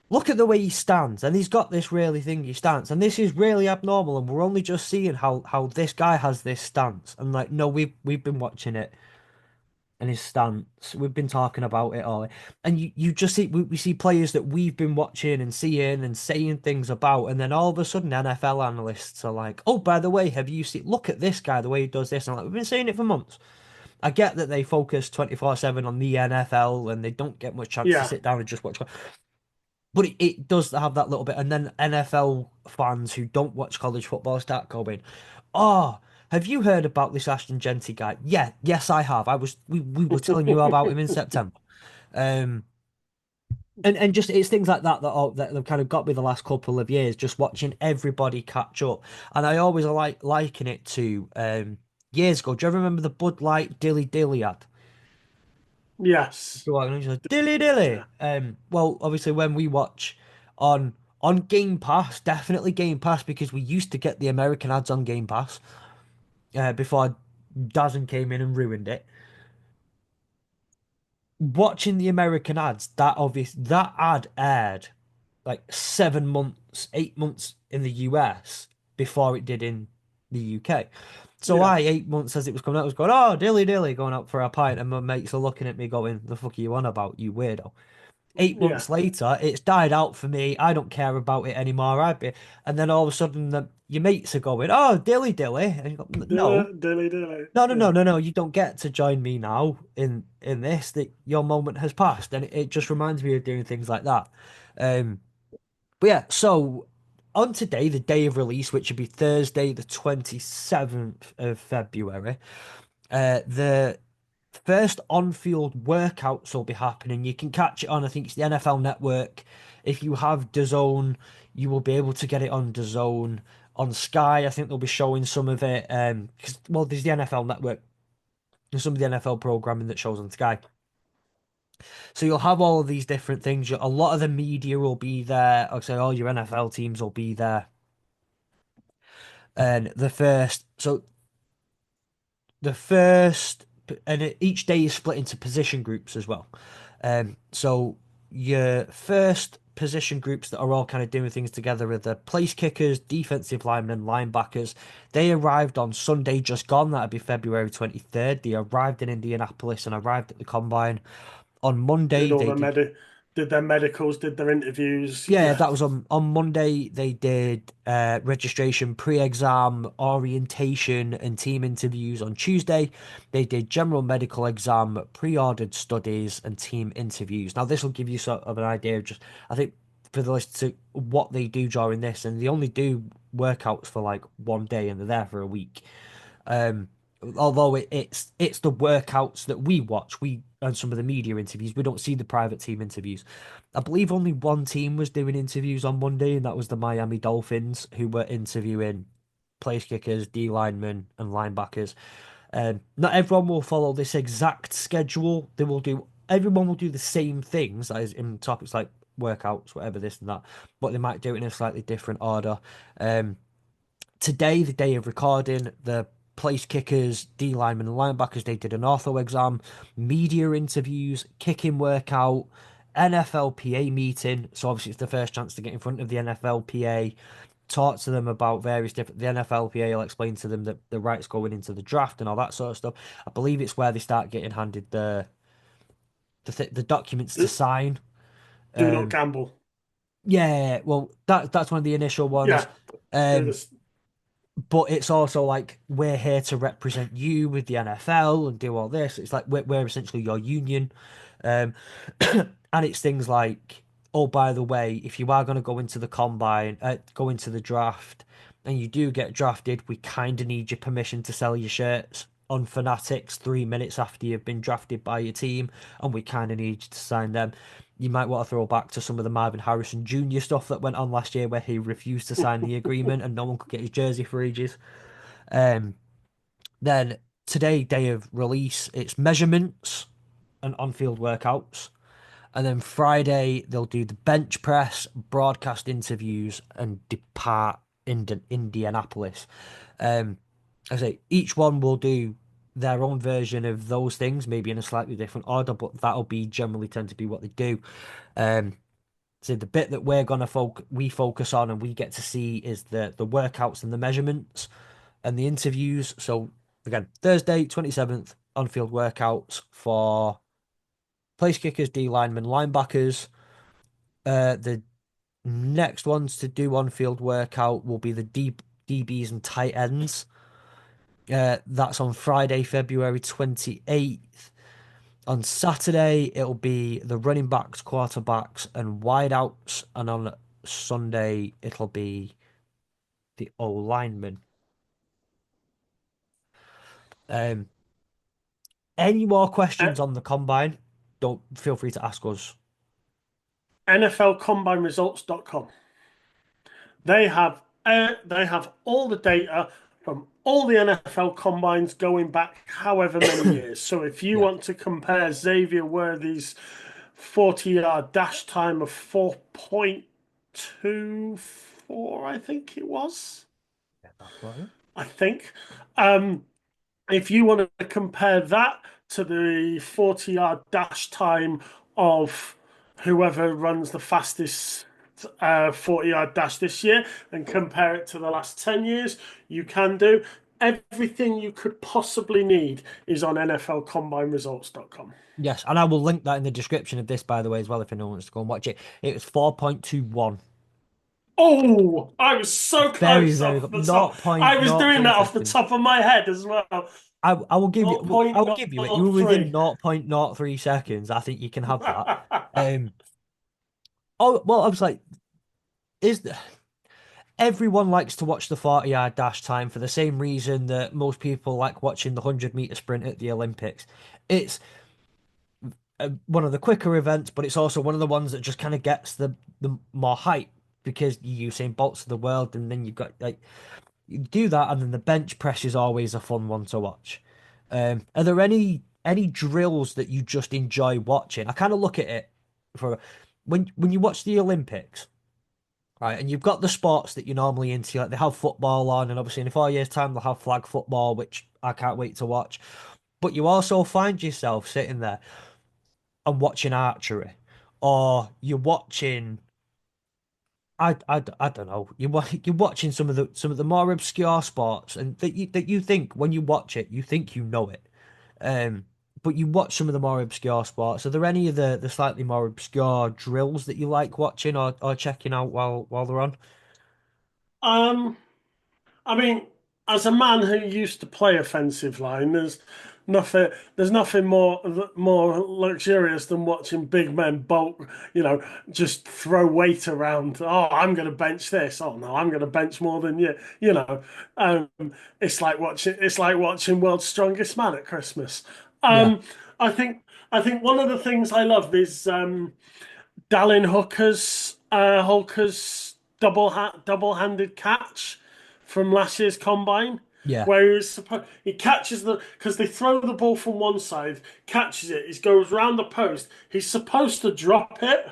look at the way he stands, and he's got this really thingy stance, and this is really abnormal, and we're only just seeing how this guy has this stance. And like, no, we've been watching it and his stance. We've been talking about it all, and you just see we see players that we've been watching and seeing and saying things about, and then all of a sudden NFL analysts are like, "Oh, by the way, have you seen? Look at this guy, the way he does this." And I'm like, we've been saying it for months. I get that they focus 24/7 on the NFL and they don't get much chance to Yeah, sit down and just watch, but it does have that little bit. And then NFL fans who don't watch college football start going, "Oh, have you heard about this Ashton Genty guy?" Yeah, yes, I have. We were telling you about him in September. Um, and just it's things like that have kind of got me the last couple of years, just watching everybody catch up. And I always liken it to years ago. Do you ever remember the Bud Light Dilly Dilly ad? yes, Go on, and he's like, Dilly Dilly. yeah, Well, obviously when we watch on Game Pass, definitely Game Pass because we used to get the American ads on Game Pass before Dazen came in and ruined it. Watching the American ads, that ad aired like 7 months, 8 months in the US before it did in the UK. So yeah, 8 months as it was coming out, I was going, oh, dilly dilly, going out for a pint, and my mates are looking at me going, the fuck are you on about, you weirdo? 8 months yeah. later, it's died out for me. I don't care about it anymore. And then all of a sudden, your mates are going, "Oh, dilly dilly," and you go, "No, Dilly, no, no, no, yeah, no, no. You don't get to join me now in this. That your moment has passed." And it just reminds me of doing things like that. Um, but yeah, so on today, the day of release, which would be Thursday, the 27th of February, the first on-field workouts will be happening. You can catch it on, I think it's the NFL Network. If you have DAZN, you will be able to get it on DAZN. On Sky, I think they'll be showing some of it. Well, there's the NFL Network. There's some of the NFL programming that shows on Sky. So you'll have all of these different things. A lot of the media will be there. I'll say all your NFL teams will be there. And the first each day is split into position groups as well. So your first position groups that are all kind of doing things together are the place kickers, defensive linemen, and linebackers. They arrived on Sunday just gone. That'd be February 23rd. They arrived in Indianapolis and arrived at the combine. On Did Monday, all they the did. did their medicals, did their interviews. Yeah, Yeah. that was on Monday. They did registration, pre-exam, orientation, and team interviews. On Tuesday, they did general medical exam, pre-ordered studies, and team interviews. Now, this will give you sort of an idea of just, I think, for the list to what they do during this, and they only do workouts for like one day, and they're there for a week. Um, although it's the workouts that we watch, we and some of the media interviews, we don't see the private team interviews. I believe only one team was doing interviews on Monday, and that was the Miami Dolphins, who were interviewing place kickers, D linemen, and linebackers. Not everyone will follow this exact schedule. Everyone will do the same things, that is in topics like workouts, whatever this and that, but they might do it in a slightly different order. Um, Today, the day of recording, the place kickers, D linemen, and linebackers, they did an ortho exam, media interviews, kicking workout, NFLPA meeting. So obviously, it's the first chance to get in front of the NFLPA, talk to them about various different. The NFLPA will explain to them that the rights going into the draft and all that sort of stuff. I believe it's where they start getting handed the documents to Do, sign. do not Um, gamble. yeah, well, that's one of the initial ones. Yeah. Do Um, this. but it's also like we're here to represent you with the NFL and do all this. It's like we're essentially your union, um, and it's things like, oh, by the way, if you are going to go into the combine, go into the draft, and you do get drafted, we kind of need your permission to sell your shirts on Fanatics 3 minutes after you've been drafted by your team, and we kind of need you to sign them. You might want to throw back to some of the Marvin Harrison Jr. stuff that went on last year where he refused to sign the agreement and no one could get his jersey for ages. Um, then today, day of release, it's measurements and on-field workouts. And then Friday, they'll do the bench press, broadcast interviews, and depart Indianapolis. Um, I say each one will do their own version of those things, maybe in a slightly different order, but that'll be generally tend to be what they do. Um, so the bit that we're gonna we focus on and we get to see is the workouts and the measurements and the interviews. So again, Thursday, 27th, on-field workouts for place kickers, D linemen, linebackers. The next ones to do on-field workout will be the DBs and tight ends. That's on Friday, February 28th. On Saturday, it'll be the running backs, quarterbacks, and wideouts. And on Sunday, it'll be the O linemen. Um, any more questions on the combine? Don't feel free to ask us. NFLCombineResults.com. They have all the data from all the NFL combines going back however many years. So if you Yeah, want to compare Xavier Worthy's 40-yard dash time of 4.24, I think it was. yeah, that's right. I think. Um, if you want to compare that to the 40-yard dash time of whoever runs the fastest 40-yard dash this year and compare it to the last 10 years, you can do. Everything you could possibly need is on NFLCombineResults.com. Yes, and I will link that in the description of this, by the way, as well, if anyone wants to go and watch it. It was 4.21. Oh, I was so Very, close very off good. the top. I was doing 0.03 that off the seconds. top of my head as well. I will give you I will give you it. You were within 0.03. 0.03 seconds. I think you can have that. Um oh well I was like, is everyone likes to watch the 40-yard dash time for the same reason that most people like watching the 100-meter sprint at the Olympics. It's one of the quicker events, but it's also one of the ones that just kind of gets the more hype because you Usain Bolts of the world, and then you've got like you do that, and then the bench press is always a fun one to watch. Are there any drills that you just enjoy watching? I kind of look at it for when you watch the Olympics, right? And you've got the sports that you're normally into, like they have football on, and obviously in 4 years' time they'll have flag football, which I can't wait to watch. But you also find yourself sitting there and watching archery, or you're watching. I don't know. You're watching some of the more obscure sports, and that you think when you watch it, you think you know it. Um, but you watch some of the more obscure sports. Are there any of the slightly more obscure drills that you like watching or checking out while they're on? Um, I mean, as a man who used to play offensive line, nothing there's nothing more luxurious than watching big men bulk, just throw weight around. Oh, I'm going to bench this. Oh no, I'm going to bench more than you. Um, it's like watching World's Strongest Man at Christmas. Yeah, Um, I think one of the things I love is Dallin Hooker's double-handed catch from last year's combine, yeah, where he catches because they throw the ball from one side, catches it, he goes round the post. He's supposed to drop it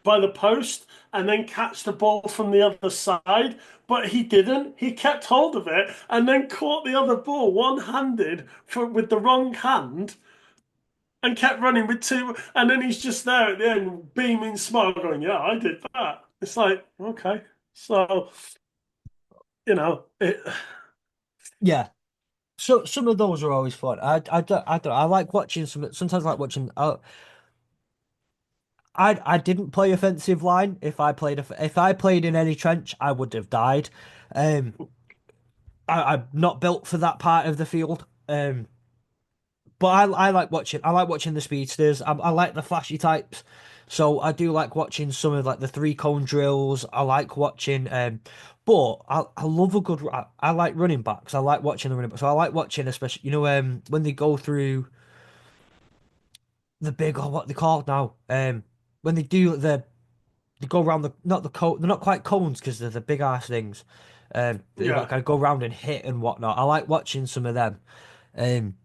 by the post and then catch the ball from the other side, but he didn't. He kept hold of it and then caught the other ball one-handed with the wrong hand and kept running with two. And then he's just there at the end, beaming, smile, going, "Yeah, I did that." It's like, okay, so it. yeah. So some of those are always fun. I like watching some. Sometimes I like watching. I didn't play offensive line. If I played in any trench, I would have died. Um, I'm not built for that part of the field. But I like watching. I like watching the speedsters. I like the flashy types. So I do like watching some of like the three cone drills. I like watching. But I love a good. I like running backs. I like watching the running backs. So I like watching, especially when they go through the big, or what they called now. When they do they go around the not the cone. They're not quite cones because they're the big ass things. They like Yeah, kind of go around and hit and whatnot. I like watching some of them. Um,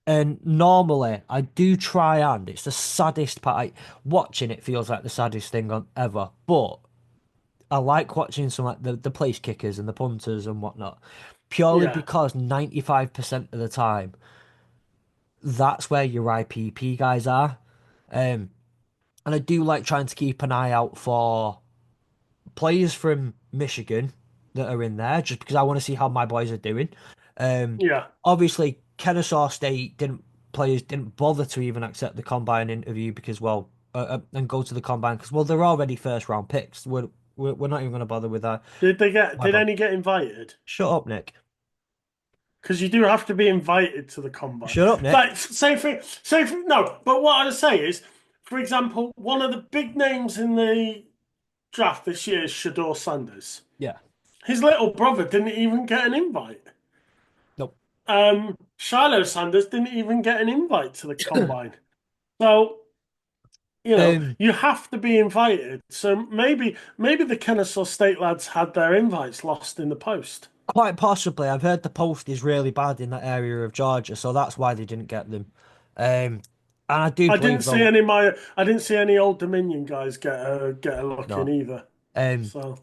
And normally I do try, and it's the saddest part. Watching it feels like the saddest thing on ever. But I like watching some like the place kickers and the punters and whatnot. Purely yeah, because 95% of the time that's where your IPP guys are. Um and I do like trying to keep an eye out for players from Michigan that are in there just because I want to see how my boys are doing. Um, yeah. Obviously, Kennesaw State didn't bother to even accept the combine interview because and go to the combine because they're already first round picks. We're not even going to bother with that. Did they get? My Did bad. any get invited? Shut up, Nick. Because you do have to be invited to the combine. Shut up, Nick. Like, no. But what I would say is, for example, one of the big names in the draft this year is Shador Sanders. Yeah. His little brother didn't even get an invite. Nope. Shiloh Sanders didn't even get an invite to the combine. So, Um, you have to be invited. So maybe the Kennesaw State lads had their invites lost in the post. Quite possibly. I've heard the post is really bad in that area of Georgia, so that's why they didn't get them. And I do believe though, I didn't see any Old Dominion guys get a look in no. either. Um, So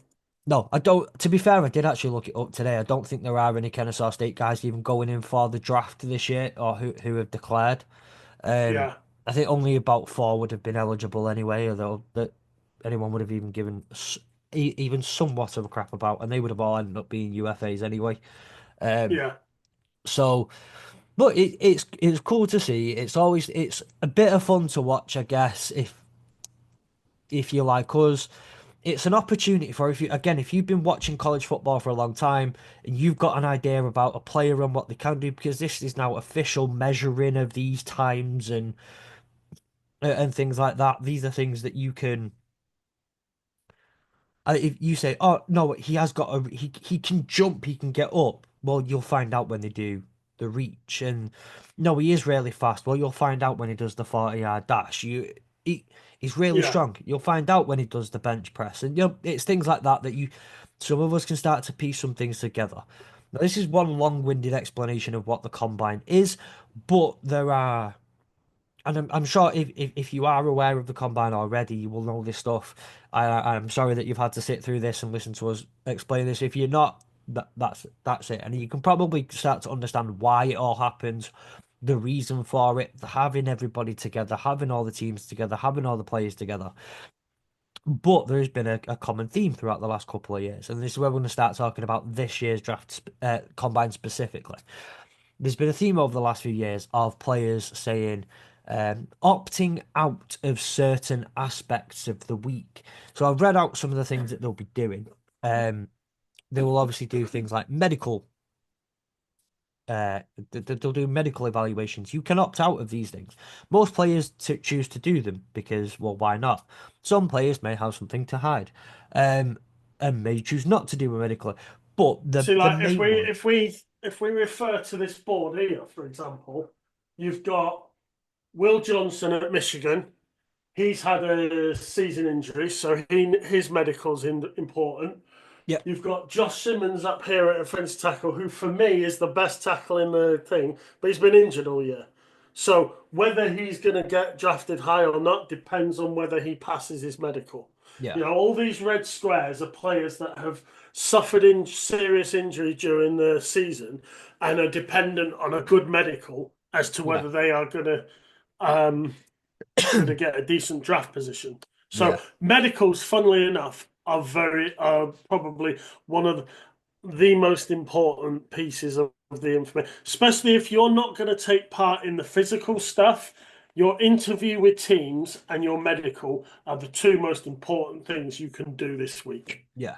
No, I don't. To be fair, I did actually look it up today. I don't think there are any Kennesaw State guys even going in for the draft this year or who have declared. Um, yeah, I think only about four would have been eligible anyway, although that anyone would have even given even somewhat of a crap about, and they would have all ended up being UFAs anyway. Um, yeah, so, but it's cool to see. It's a bit of fun to watch, I guess, if you like us. It's an opportunity for if you've been watching college football for a long time and you've got an idea about a player and what they can do, because this is now official measuring of these times and things like that. These are things that you can if you say, "Oh no, he has got he can jump, he can get up." Well, you'll find out when they do the reach, and no, he is really fast. Well, you'll find out when he does the 40-yard dash. He, he's really yeah, strong. You'll find out when he does the bench press, and it's things like that that some of us can start to piece some things together. Now, this is one long-winded explanation of what the combine is, but there are. And I'm sure if you are aware of the combine already, you will know this stuff. I'm sorry that you've had to sit through this and listen to us explain this. If you're not, that's it. And you can probably start to understand why it all happens, the reason for it, having everybody together, having all the teams together, having all the players together. But there has been a common theme throughout the last couple of years, and this is where we're going to start talking about this year's combine specifically. There's been a theme over the last few years of players saying opting out of certain aspects of the week. So I've read out some of the things that they'll be doing. They will obviously do things like medical. They'll do medical evaluations. You can opt out of these things. Most players choose to do them because, well, why not? Some players may have something to hide, um, and may choose not to do a medical. But See, the like main one, if we refer to this board here, for example, you've got Will Johnson at Michigan. He's had a season injury, so his medical's important. yeah, You've got Josh Simmons up here at offensive tackle, who for me is the best tackle in the thing, but he's been injured all year. So whether he's going to get drafted high or not depends on whether he passes his medical. yeah, You know, all these red squares are players that have suffered in serious injury during the season and are dependent on a good medical as to yeah, whether they are um, going to get a decent draft position. So yeah, medicals, funnily enough, are probably one of the most important pieces of the information, especially if you're not going to take part in the physical stuff. Your interview with teams and your medical are the two most important things you can do this week. yeah.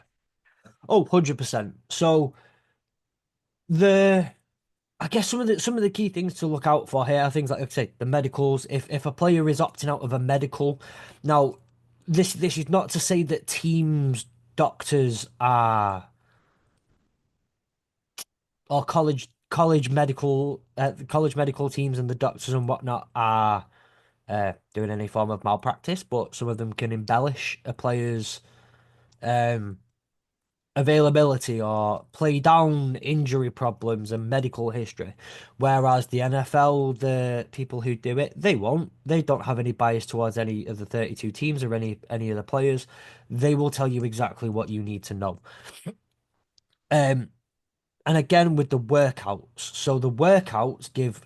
Oh, 100%. So the I guess some of the key things to look out for here are things like I say, the medicals. If a player is opting out of a medical, now this is not to say that teams, doctors are or college medical teams and the doctors and whatnot are doing any form of malpractice, but some of them can embellish a player's um availability or play down injury problems and medical history. Whereas the NFL, the people who do it, they won't. They don't have any bias towards any of the 32 teams or any of the players. They will tell you exactly what you need to know. Um, and again with the workouts. So the workouts give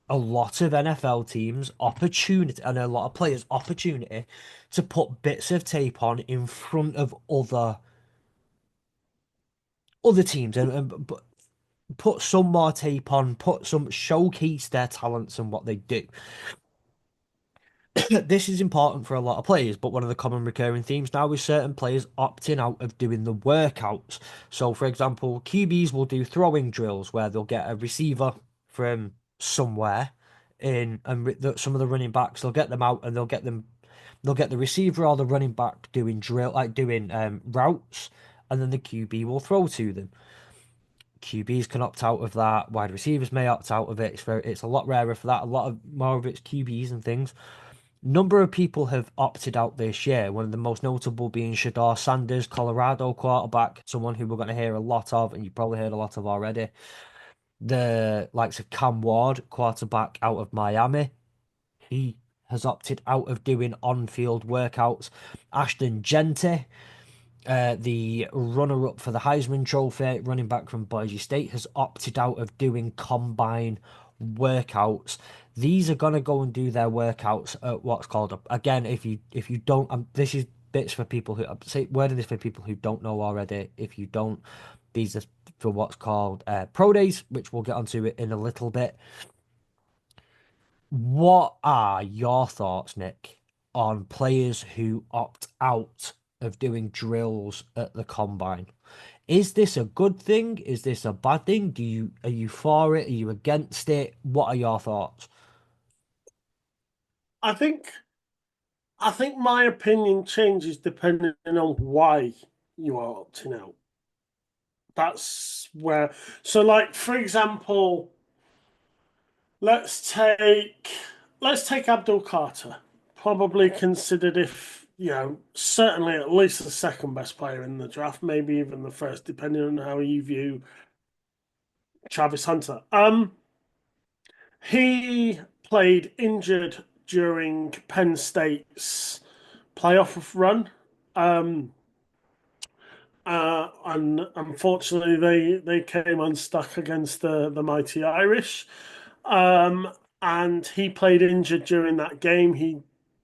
a lot of NFL teams opportunity and a lot of players opportunity to put bits of tape on in front of other teams and put some more tape on, put some showcase their talents and what they do. This is important for a lot of players, but one of the common recurring themes now is certain players opting out of doing the workouts. So, for example, QBs will do throwing drills where they'll get a receiver from somewhere in, and some of the running backs they'll get them out and they'll get the receiver or the running back doing doing routes, and then the QB will throw to them. QBs can opt out of that. Wide receivers may opt out of it. It's a lot rarer for that. A lot of more of it's QBs and things. Number of people have opted out this year. One of the most notable being Shador Sanders, Colorado quarterback, someone who we're going to hear a lot of, and you probably heard a lot of already. The likes of Cam Ward, quarterback out of Miami. He has opted out of doing on-field workouts. Ashton Genty, the runner-up for the Heisman Trophy, running back from Boise State, has opted out of doing combine workouts. These are gonna go and do their workouts at what's called again. If you don't, this is bits for people who say wording this for people who don't know already. If you don't, these are for what's called pro days, which we'll get onto it in a little bit. What are your thoughts, Nick, on players who opt out of doing drills at the combine? Is this a good thing? Is this a bad thing? Are you for it? Are you against it? What are your thoughts? I think I think my opinion changes depending on why you are opting out. That's where, so like for example, let's take let's take Abdul Carter. Probably considered if certainly at least the second best player in the draft, maybe even the first, depending on how you view Travis Hunter. He played injured during Penn State's playoff run. Um, and unfortunately, they came unstuck against the mighty Irish. Um, and he played injured during that game. He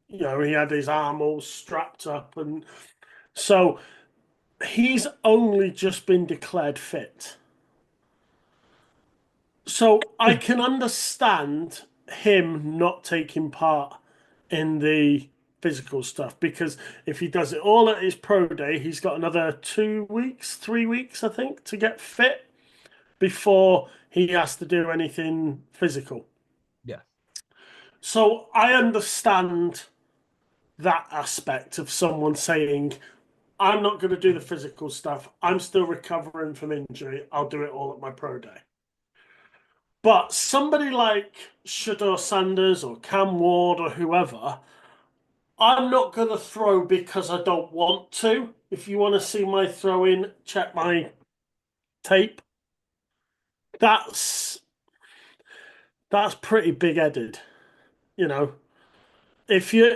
had his arm all strapped up, and so he's only just been declared fit. So I Yeah. can understand him not taking part in the physical stuff because if he does it all at his pro day, he's got another 2 weeks, 3 weeks, I think, to get fit before he has to do anything physical. Yeah. So I understand that aspect of someone saying, I'm not going to do the physical stuff. I'm still recovering from injury. I'll do it all at my pro day. But somebody like Shador Sanders or Cam Ward or whoever, I'm not going to throw because I don't want to. If you want to see my throw in, check my tape. That's that's pretty big-headed, you know. If you,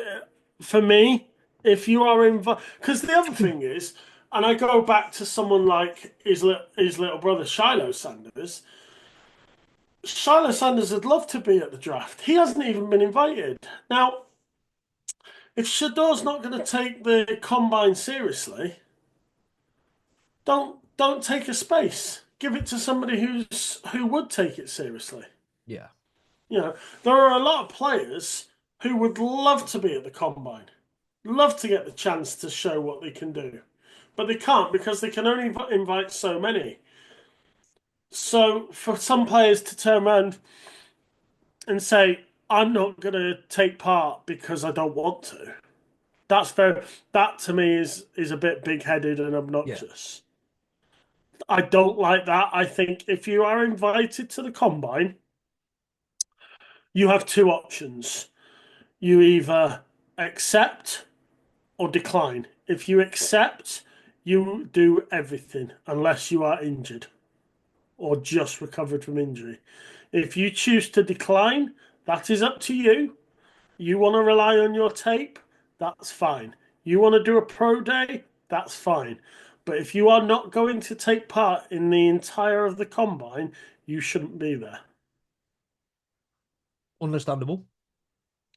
for me, if you are invited, because the other thing is, and I go back to someone like his little brother Shiloh Sanders. Shiloh Sanders would love to be at the draft. He hasn't even been invited. Now, if Shador's not going to take the combine seriously, don't take a space. Give it to somebody who would take it seriously. Yeah. You know, there are a lot of players who would love to be at the combine, love to get the chance to show what they can do, but they can't because they can only invite so many. So for some players to turn around and say, "I'm not going to take part because I don't want to," that's very that to me is a bit big-headed and Yeah. obnoxious. I don't like that. I think if you are invited to the combine, you have two options. You either accept or decline. If you accept, you do everything unless you are injured or just recovered from injury. If you choose to decline, that is up to you. You want to rely on your tape, that's fine. You want to do a pro day, that's fine. But if you are not going to take part in the entire of the combine, you shouldn't be there. Understandable.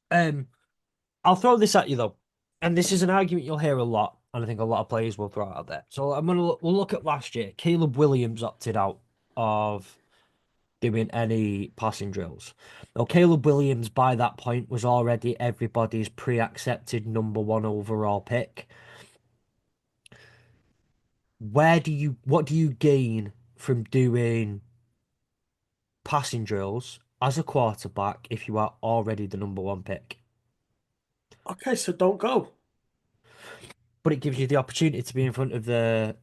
Um, I'll throw this at you though, and this is an argument you'll hear a lot, and I think a lot of players will throw out there. So we'll look at last year. Caleb Williams opted out of doing any passing drills. Now, Caleb Williams by that point was already everybody's pre-accepted number one overall pick. What do you gain from doing passing drills as a quarterback if you are already the number one pick? Okay, so don't go. But it gives you the opportunity to be in front of the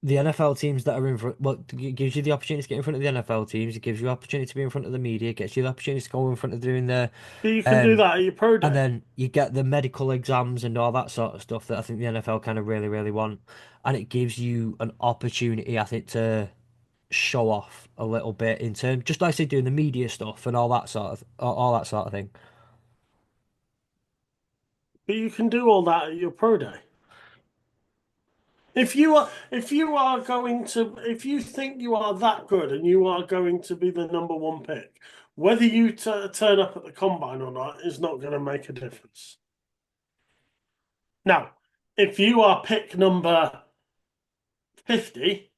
NFL teams that are in front. Well, it gives you the opportunity to get in front of the NFL teams. It gives you the opportunity to be in front of the media. It gets you the opportunity to go in front of doing the But you can do um, that at your pro and day. then you get the medical exams and all that sort of stuff that I think the NFL kind of really, really want. And it gives you an opportunity, I think, to show off a little bit in terms, just like I said, doing the media stuff and all that sort of thing. But you can do all that at your pro day. If you are going to if you think you are that good and you are going to be the number one pick, whether you turn up at the combine or not is not going to make a difference. Now, if you are pick number 50,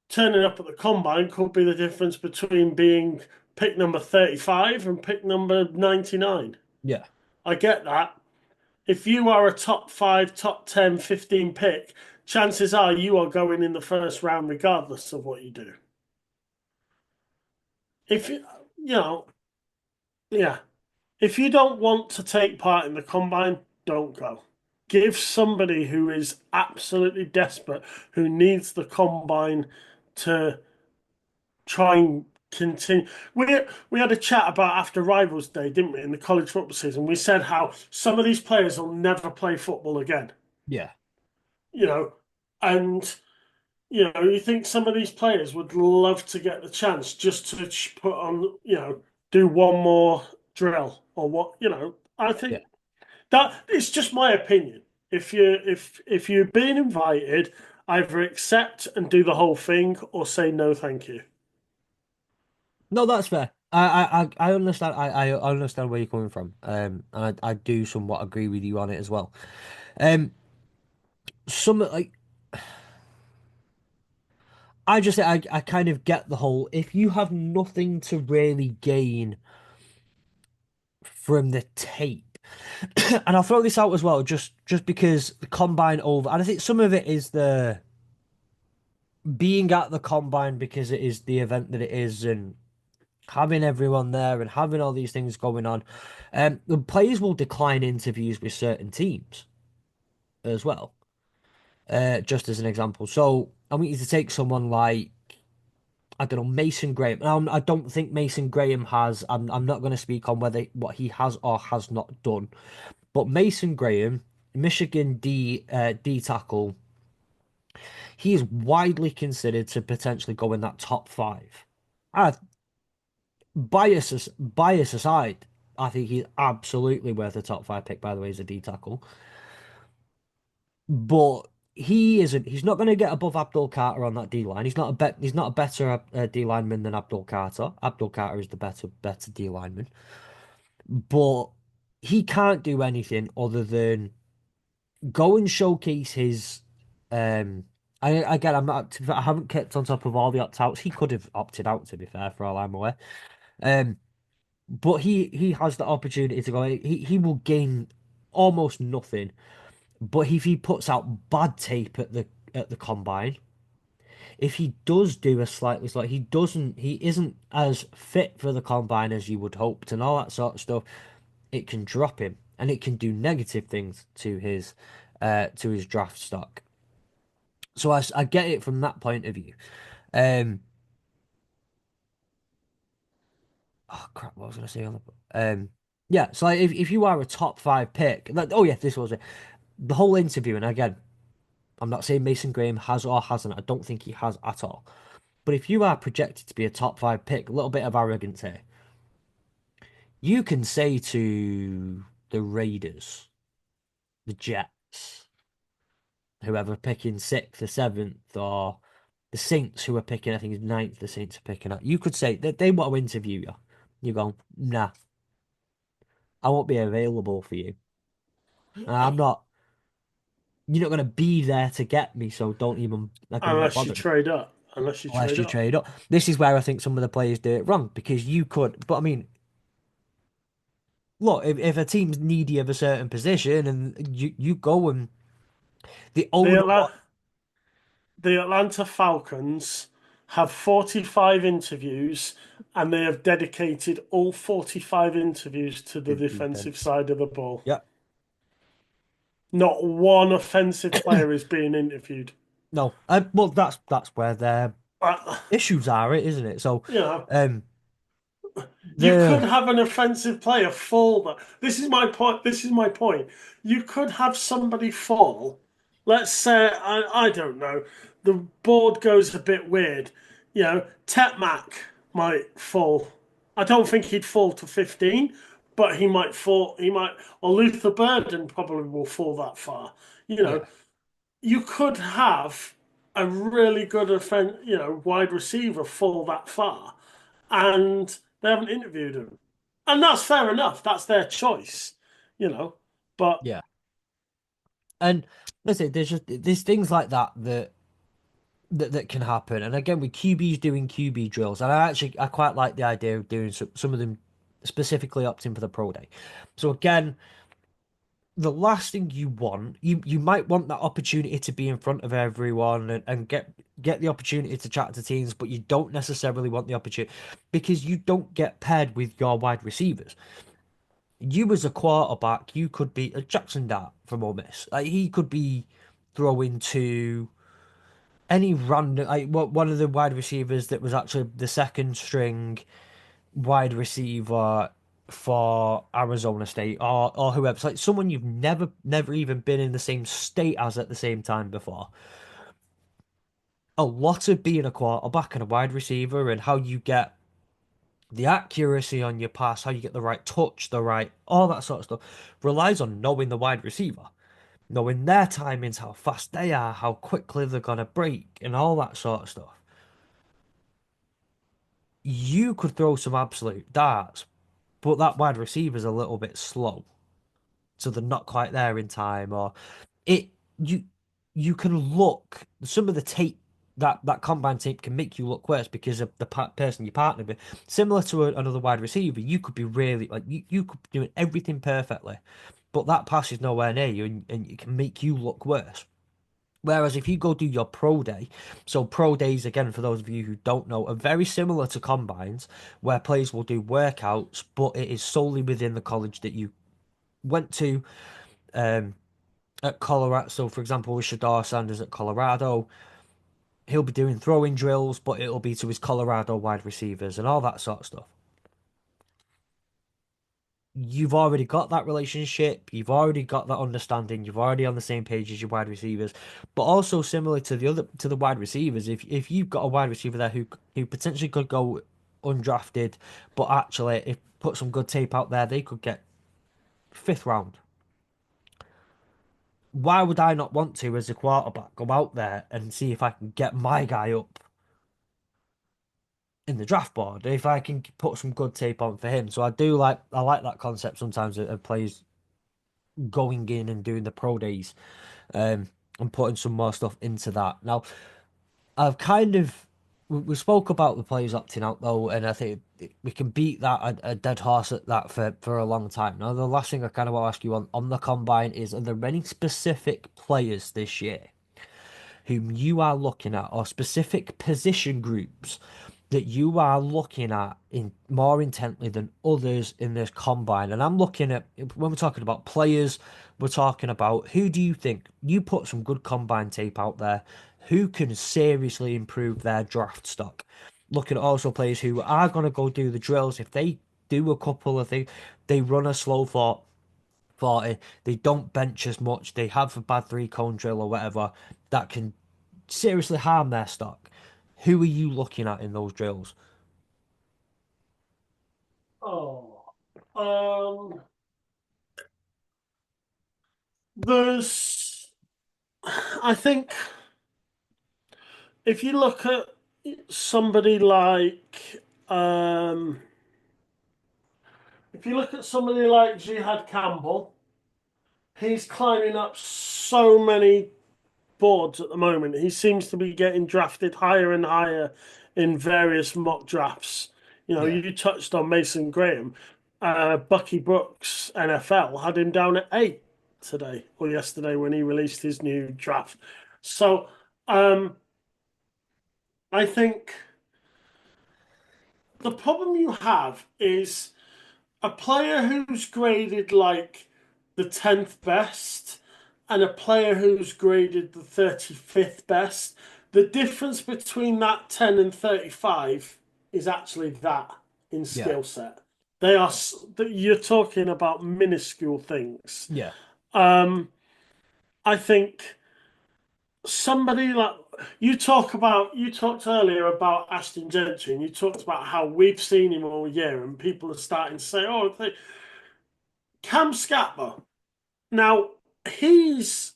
turning up at the combine could be the difference between being pick number 35 and pick number 99. Yeah, I get that. If you are a top 5, top 10, 15 pick, chances are you are going in the first round regardless of what you do. If you know, yeah, if you don't want to take part in the combine, don't go. Give somebody who is absolutely desperate, who needs the combine to try and continue. We had a chat about after Rivals Day, didn't we, in the college football season? We said how some of these players will never play football again. yeah, You know, and you think some of these players would love to get the chance just to put on, do one more drill or what, I yeah. think that it's just my opinion. If you're being invited, either accept and do the whole thing or say no, thank you. No, that's fair. I understand. I understand where you're coming from. And I do somewhat agree with you on it as well. Um, some like I kind of get the whole if you have nothing to really gain from the tape, and I'll throw this out as well, just because the combine over, and I think some of it is the being at the combine because it is the event that it is, and having everyone there and having all these things going on. The players will decline interviews with certain teams as well. Just as an example. So I want you to take someone like I don't know Mason Graham. Now, I don't think Mason Graham has. I'm not going to speak on whether what he has or has not done. But Mason Graham, Michigan D tackle, he is widely considered to potentially go in that top five. Uh, bias aside, I think he's absolutely worth a top five pick. By the way, as a D tackle, but he isn't. He's not going to get above Abdul Carter on that D line. He's not a better D lineman than Abdul Carter. Abdul Carter is the better D lineman, but he can't do anything other than go and showcase his. Um, again, I haven't kept on top of all the opt outs. He could have opted out, to be fair, for all I'm aware. Um, but he has the opportunity to go. He will gain almost nothing. But if he puts out bad tape at the combine, if he does do a he isn't as fit for the combine as you would hoped and all that sort of stuff, it can drop him and it can do negative things to his draft stock. So I get it from that point of view. Um, oh crap, what was I going to say on yeah, so like if you are a top five pick, like, oh yeah, this was it. The whole interview, and again, I'm not saying Mason Graham has or hasn't. I don't think he has at all. But if you are projected to be a top five pick, a little bit of arrogance here, you can say to the Raiders, the Jets, whoever picking sixth or seventh, or the Saints who are picking, I think it's ninth, the Saints are picking up. You could say that they want to interview you. You go, nah, I won't be available for you. I'm not, you're not going to be there to get me, so don't even, like, I'm not Unless you bothering. trade up. Unless you Unless trade you up. trade up. This is where I think some of the players do it wrong because you could, but I mean, look, if a team's needy of a certain position and you go and the The owner Atla what the Atlanta Falcons have 45 interviews and they have dedicated all 45 interviews to the to defensive defense. side of the ball. Yeah. Not one offensive player is being interviewed. No. Well, that's where their Uh, issues are, isn't it? So, you know, um, you could the have an offensive player fall. This is my point. This is my point. You could have somebody fall. Let's say, I don't know, the board goes a bit weird. Tetmac might fall. I don't think he'd fall to 15, but he might fall. Or Luther Burden probably will fall that far. You know, yeah, you could have a really good wide receiver fall that far, and they haven't interviewed him, and that's fair enough. That's their choice, you know. But yeah. And listen, there's things like that can happen. And again, with QBs doing QB drills, and I quite like the idea of doing some of them specifically opting for the pro day. So again, the last thing you want, you might want that opportunity to be in front of everyone and get the opportunity to chat to teams, but you don't necessarily want the opportunity because you don't get paired with your wide receivers. You as a quarterback, you could be a Jackson Dart from Ole Miss. Like he could be throwing to any random like what one of the wide receivers that was actually the second string wide receiver for Arizona State or whoever. It's like someone you've never even been in the same state as at the same time before. A lot of being a quarterback and a wide receiver and how you get the accuracy on your pass, how you get the right touch, the right all that sort of stuff relies on knowing the wide receiver, knowing their timings, how fast they are, how quickly they're gonna break, and all that sort of stuff. you could throw some absolute darts, but that wide receiver's a little bit slow, so they're not quite there in time. Or it you you can look some of the tape that combine tape can make you look worse because of the person you partner with. Similar to another wide receiver, you could be really like you could be doing everything perfectly, but that pass is nowhere near you, and it can make you look worse. Whereas if you go do your pro day, so pro days, again, for those of you who don't know, are very similar to combines, where players will do workouts, but it is solely within the college that you went to. Um, at Colorado, so for example, with Shadar Sanders at Colorado, he'll be doing throwing drills, but it'll be to his Colorado wide receivers and all that sort of stuff. You've already got that relationship, you've already got that understanding, you're already on the same page as your wide receivers. But also similar to the wide receivers, if you've got a wide receiver there who potentially could go undrafted, but actually if put some good tape out there, they could get fifth round. Why would I not want to, as a quarterback, go out there and see if I can get my guy up in the draft board if I can put some good tape on for him? So I like that concept sometimes of players going in and doing the pro days, and putting some more stuff into that. Now, I've kind of we spoke about the players opting out though, and I think we can beat that a dead horse at that for a long time. Now, the last thing I kind of want to ask you on the combine is: are there any specific players this year whom you are looking at, or specific position groups that you are looking at in more intently than others in this combine? And I'm looking at, when we're talking about players, we're talking about, who do you think, you put some good combine tape out there, who can seriously improve their draft stock? Looking at also players who are going to go do the drills. If they do a couple of things, they run a slow 40, they don't bench as much, they have a bad three cone drill or whatever, that can seriously harm their stock. Who are you looking at in those drills? Oh, um, there's, I think if you look at somebody like, um, if you look at somebody like Jihad Campbell, he's climbing up so many boards at the moment. He seems to be getting drafted higher and higher in various mock drafts. You know, Yeah, you touched on Mason Graham. Bucky Brooks, NFL, had him down at 8 today or yesterday when he released his new draft. So, um, I think the problem you have is a player who's graded like the 10th best and a player who's graded the 35th best, the difference between that 10 and 35 is actually that in yeah, skill set. They are, you're talking about minuscule things. yeah, Um, I think somebody like you talked earlier about Ashton Gentry, and you talked about how we've seen him all year, and people are starting to say, "Oh, Cam Scatman." Now he's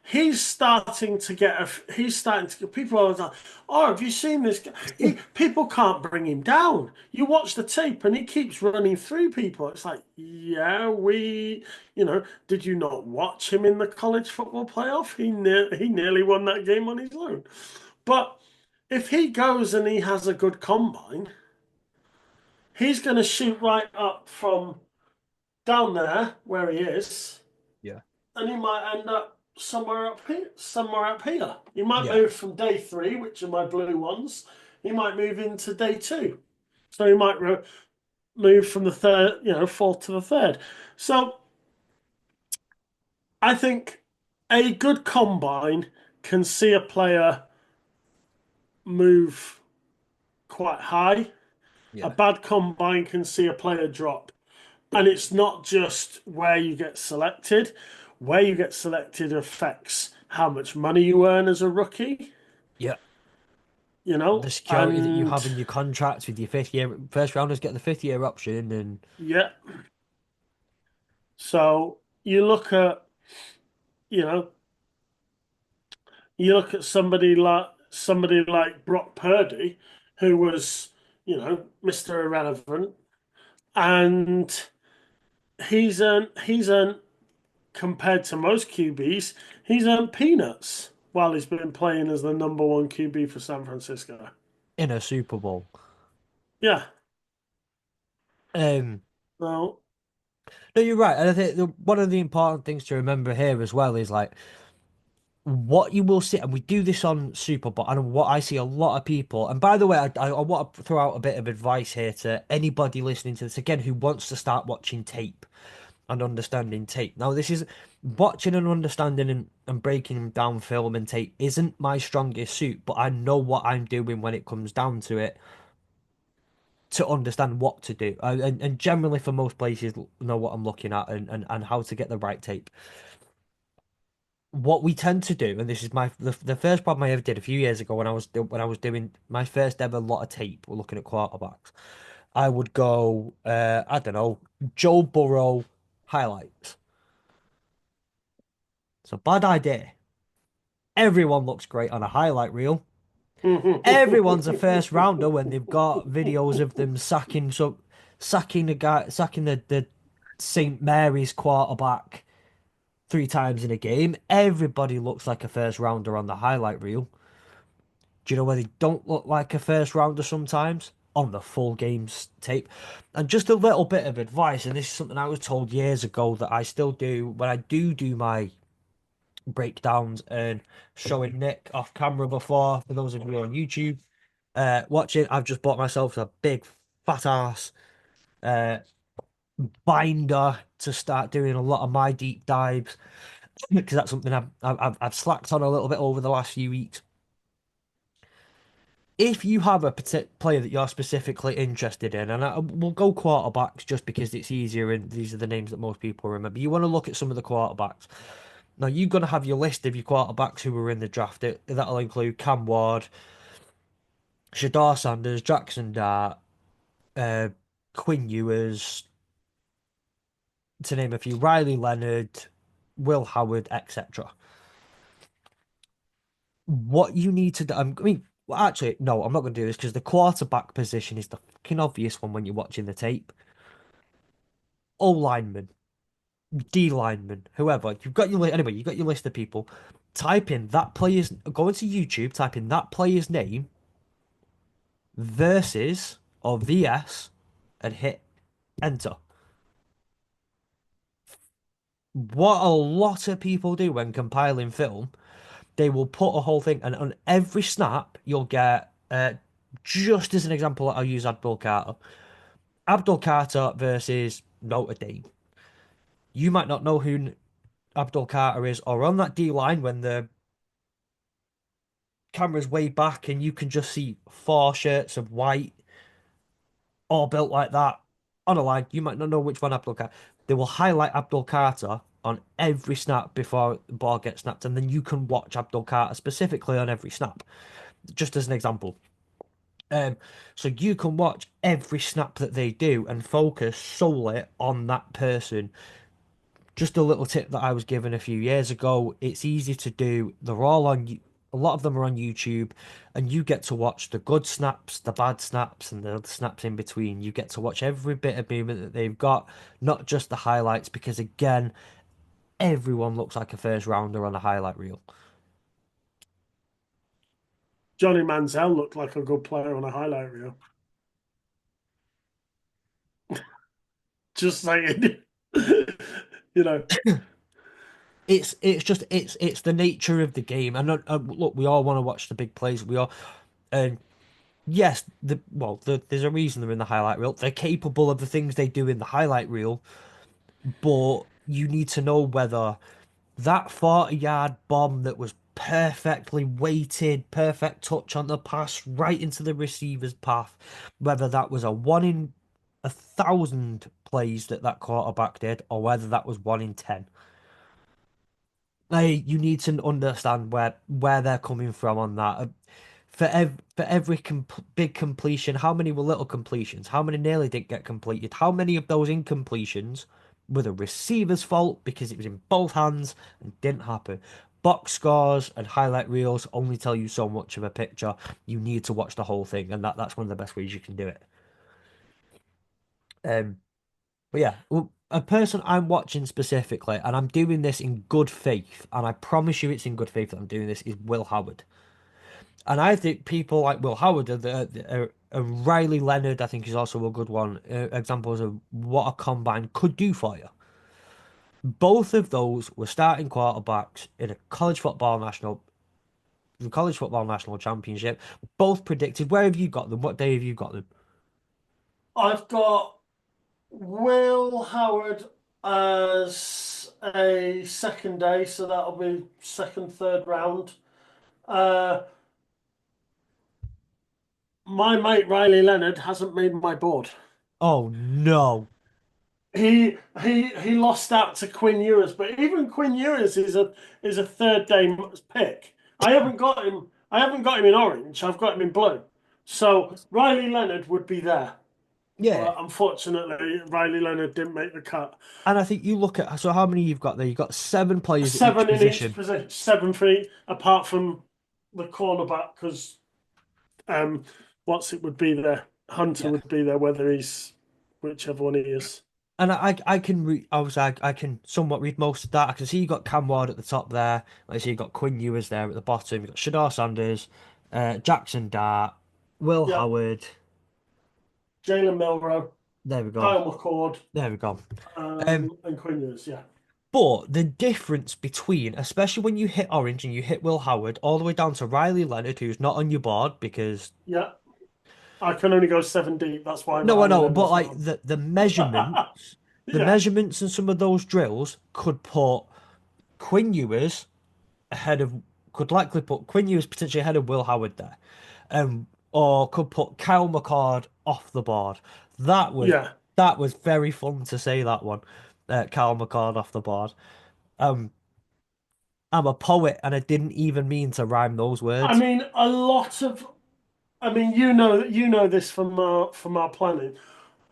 he's starting to get he's starting to get people are like, "Oh, have you seen this guy?" People can't bring him down. You watch the tape, and he keeps running through people. It's like, yeah, did you not watch him in the college football playoff? He nearly won that game on his own. But if he goes and he has a good combine, he's going to shoot right up from down there where he is, yeah, and he might end up somewhere up here. Somewhere up here. He might yeah, move from day 3, which are my blue ones. He might move into day 2. So he might move from the third, fourth to the third. So I think a good combine can see a player move quite high. A yeah, bad combine can see a player drop. And it's not just where you get selected. Where you get selected affects how much money you earn as a rookie, yeah. The security that you and have in your contracts with your fifth year, first rounders get the fifth year option, and yeah. So you know, you look at somebody like Brock Purdy, who was, Mr. Irrelevant, and he's earned compared to most QBs, he's earned peanuts while he's been playing as the number one QB for San Francisco. in a Super Bowl. Yeah. Um, So, no, you're right, and I think one of the important things to remember here as well is like what you will see, and we do this on Super Bowl, and what I see a lot of people. And by the way, I want to throw out a bit of advice here to anybody listening to this again who wants to start watching tape and understanding tape. Now, this is watching and understanding and breaking down film and tape isn't my strongest suit, but I know what I'm doing when it comes down to it to understand what to do. And generally, for most places, know what I'm looking at and how to get the right tape. What we tend to do, and this is the first problem I ever did a few years ago when I was doing my first ever lot of tape, we're looking at quarterbacks. I would go, I don't know, Joe Burrow highlights. It's a bad idea. Everyone looks great on a highlight reel. Everyone's a first rounder when they've got videos of them sacking a guy, sacking the St. Mary's quarterback 3 times in a game. Everybody looks like a first rounder on the highlight reel. Do you know where they don't look like a first rounder sometimes? On the full games tape. And just a little bit of advice, and this is something I was told years ago that I still do when I do my breakdowns and showing Nick off camera before. For those of you on YouTube watching, I've just bought myself a big fat ass uh, binder to start doing a lot of my deep dives because that's something I've slacked on a little bit over the last few weeks. If you have a particular player that you're specifically interested in, and we'll go quarterbacks just because it's easier and these are the names that most people remember. You want to look at some of the quarterbacks. Now, you're going to have your list of your quarterbacks who were in the draft. That'll include Cam Ward, Shador Sanders, Jackson Dart, uh, Quinn Ewers, to name a few, Riley Leonard, Will Howard, etc. What you need to do, I mean, well, actually, no, I'm not going to do this because the quarterback position is the fucking obvious one when you're watching the tape. O lineman, D lineman, whoever. You've got your anyway. You've got your list of people. Type in that player's. Go into YouTube. Type in that player's name versus or VS, and hit enter. What a lot of people do when compiling film, they will put a whole thing, and on every snap you'll get. Just as an example, I'll use Abdul Carter. Abdul Carter versus Notre Dame. You might not know who Abdul Carter is, or on that D line when the camera's way back and you can just see 4 shirts of white, all built like that on a line. You might not know which one Abdul Carter. They will highlight Abdul Carter on every snap before the ball gets snapped, and then you can watch Abdul Carter specifically on every snap, just as an example. Um, so you can watch every snap that they do and focus solely on that person. Just a little tip that I was given a few years ago. It's easy to do. They're all on, a lot of them are on YouTube, and you get to watch the good snaps, the bad snaps, and the snaps in between. You get to watch every bit of movement that they've got, not just the highlights, because again, everyone looks like a first rounder on a highlight reel. Johnny Manziel looked like a good player on a highlight reel. Just saying. you know, It's the nature of the game, and look, we all want to watch the big plays. We all, and yes, there's a reason they're in the highlight reel. They're capable of the things they do in the highlight reel, but you need to know whether that 40-yard bomb that was perfectly weighted, perfect touch on the pass right into the receiver's path, whether that was a 1 in 1,000 plays that quarterback did, or whether that was 1 in 10. You need to understand where they're coming from on that. For every big completion, how many were little completions? How many nearly didn't get completed? How many of those incompletions were the receiver's fault because it was in both hands and didn't happen? Box scores and highlight reels only tell you so much of a picture. You need to watch the whole thing, and that's one of the best ways you can do it. Um, but yeah, a person I'm watching specifically, and I'm doing this in good faith, and I promise you it's in good faith that I'm doing this, is Will Howard. And I think people like Will Howard and Riley Leonard, I think is also a good one. Examples of what a combine could do for you. Both of those were starting quarterbacks in a college football national championship. Both predicted. Where have you got them? What day have you got them? I've got Will Howard as a second day, so that'll be second, third round. Uh, my mate Riley Leonard hasn't made my board. Oh no. He lost out to Quinn Ewers, but even Quinn Ewers is a third day pick. I haven't got him in orange. I've got him in blue. So Riley Leonard would be there, Yeah. but unfortunately Riley Leonard didn't make the cut. And I think you look at so how many you've got there. You've got seven players at each Seven in each position. position, 7 feet apart from the cornerback, because um, what's it would be there? Hunter Yeah. would be there, whether he's whichever one he is. And I can read obviously I can somewhat read most of that. I can see you got Cam Ward at the top there. I see you got Quinn Ewers there at the bottom. You've got Shadar Sanders, Jackson Dart, Will Yep, Howard. Jalen Milrow, There we go. Kyle McCord, There we go. Um, and Quinn Ewers. Yeah, but the difference between, especially when you hit Orange and you hit Will Howard, all the way down to Riley Leonard, who's not on your board because yeah. I can only go 7 deep. That's why no, I Riley know, but Leonard's like not the Yeah, measurements and some of those drills could put Quinn Ewers ahead of could likely put Quinn Ewers potentially ahead of Will Howard there, or could put Kyle McCord off the board. That was yeah. that was very fun to say that one, Kyle McCord off the board. Um, I'm a poet and I didn't even mean to rhyme those I words. mean, you know this from our planning.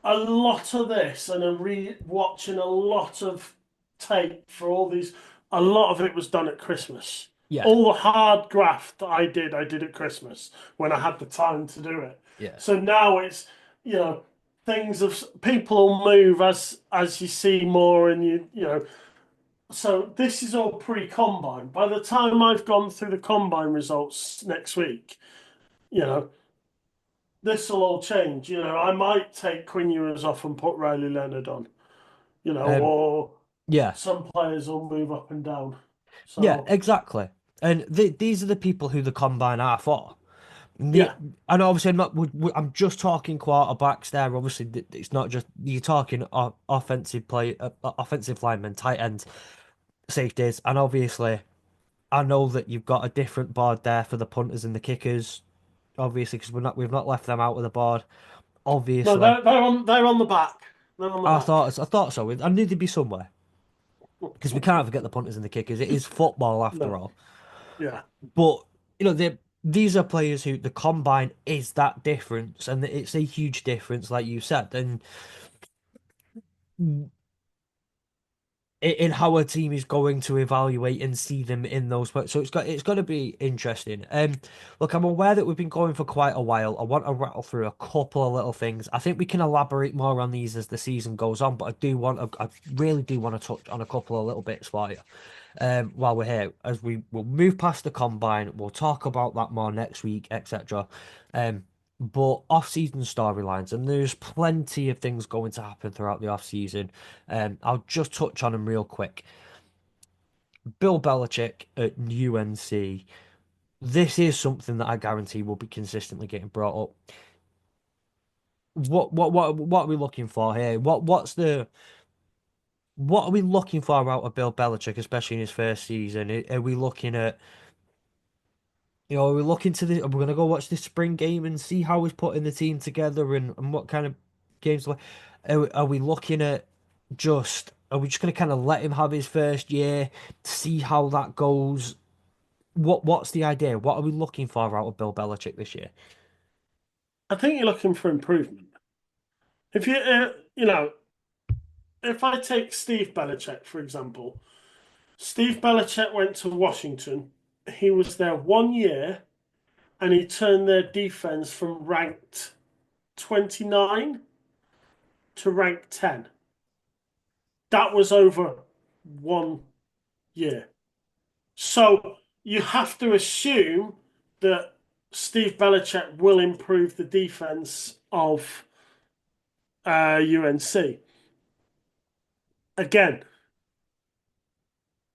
A lot of this, and I'm re watching a lot of tape for all these. A lot of it was done at Christmas. Yeah, All the hard graft that I did at Christmas when I had the time to do it. yeah. So now it's, you know, things of people will move as you see more, and you know. So this is all pre-combine. By the time I've gone through the combine results next week, you know, this will all change. You know, I might take Quinn Ewers off and put Riley Leonard on, you know, Um, or yeah, some players will move up and down. yeah, So, exactly. And these are the people who the combine are for. The, yeah. and obviously, I'm just talking quarterbacks there. Obviously, it's not just you're talking offensive linemen, tight ends, safeties, and obviously, I know that you've got a different board there for the punters and the kickers. Obviously, because we've not left them out of the board. No, Obviously, they're on the back. They're on the back. I thought so. I knew they'd be somewhere because we can't forget the punters and the kickers. It is football after No, all. yeah. But these are players who the combine is that difference, and it's a huge difference, like you said, and in how a team is going to evaluate and see them in those. So it's got to be interesting. Look, I'm aware that we've been going for quite a while. I want to rattle through a couple of little things. I think we can elaborate more on these as the season goes on, but I really do want to touch on a couple of little bits for you. While we're here, as we will move past the combine, we'll talk about that more next week, etc. But off-season storylines, and there's plenty of things going to happen throughout the off-season. I'll just touch on them real quick. Bill Belichick at UNC. This is something that I guarantee will be consistently getting brought up. What are we looking for here? What are we looking for out of Bill Belichick, especially in his first season? Are we looking at are we looking to the? Are we going to go watch this spring game and see how he's putting the team together and what kind of games? Are we looking at just? Are we just going to kind of let him have his first year, see how that goes? What's the idea? What are we looking for out of Bill Belichick this year? I think you're looking for improvement. If you, you know, if I take Steve Belichick, for example, Steve Belichick went to Washington. He was there 1 year and he turned their defense from ranked 29 to ranked 10. That was over 1 year. So you have to assume that Steve Belichick will improve the defense of UNC. Again,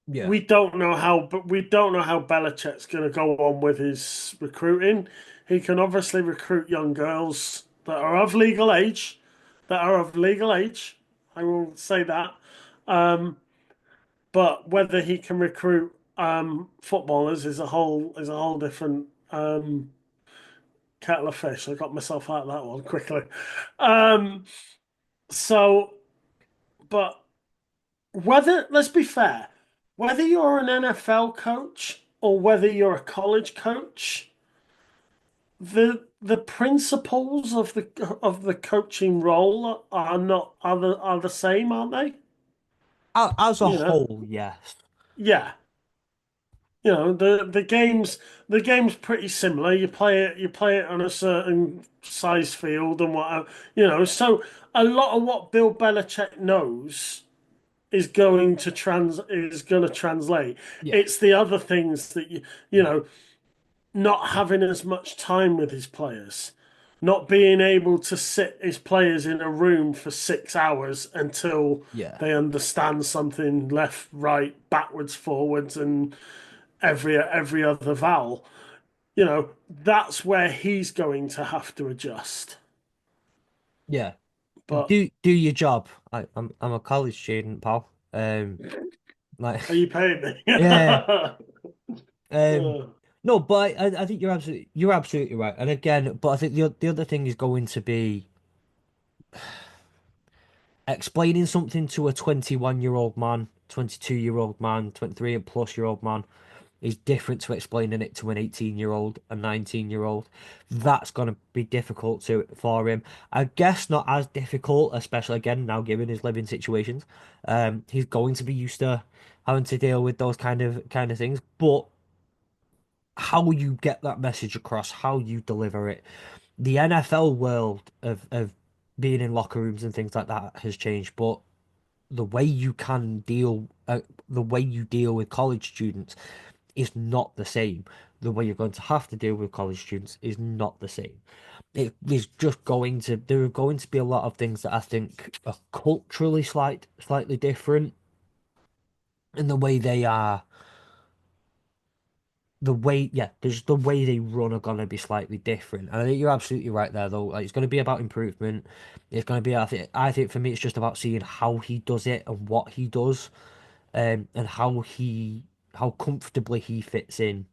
Yeah. we don't know how Belichick's going to go on with his recruiting. He can obviously recruit young girls that are of legal age, that are of legal age. I will say that. Um, but whether he can recruit footballers is a whole different kettle of fish. I got myself out of that one quickly. Um, so, but let's be fair, whether you're an NFL coach or whether you're a college coach, the principles of the coaching role are the same, aren't they? As a You know, whole, yes. yeah. The game's pretty similar. You play it on a certain size field and whatever. So a lot of what Bill Belichick knows is going to translate. Yeah. It's the other things that not having as much time with his players, not being able to sit his players in a room for 6 hours until Yeah. they understand something left, right, backwards, forwards, and every other vowel. That's where he's going to have to adjust. Yeah. But Do your job. I'm a college student, pal. Like are you paying me? yeah. Um, Uh, no, but I think you're absolutely right. And again, but I think the other thing is going to be explaining something to a 21-year-old man, 22-year-old man, 23 and plus year old man is different to explaining it to an 18-year-old, a 19-year-old. That's going to be difficult for him. I guess not as difficult, especially again now given his living situations. He's going to be used to having to deal with those kind of things, but how you get that message across, how you deliver it. The NFL world of being in locker rooms and things like that has changed, but the way you can deal, the way you deal with college students is not the same. The way you're going to have to deal with college students is not the same. There are going to be a lot of things that I think are culturally slightly different in the way they are there's the way they run are gonna be slightly different. And I think you're absolutely right there though. Like it's gonna be about improvement. It's gonna be I think for me it's just about seeing how he does it and what he does, and how comfortably he fits in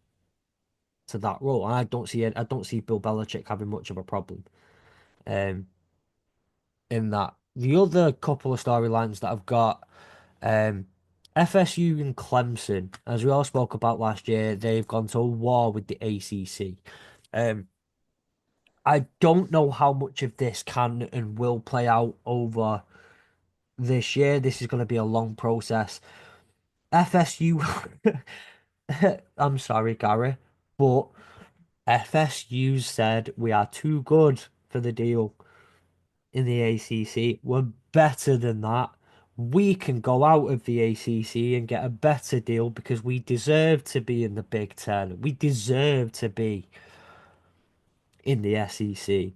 to that role. And I don't see Bill Belichick having much of a problem um in that. The other couple of storylines that I've got, um FSU and Clemson, as we all spoke about last year, they've gone to war with the ACC. Um, I don't know how much of this can and will play out over this year. This is going to be a long process. FSU, I'm sorry, Gary, but FSU said we are too good for the deal in the ACC. We're better than that. We can go out of the ACC and get a better deal because we deserve to be in the Big Ten. We deserve to be in the SEC.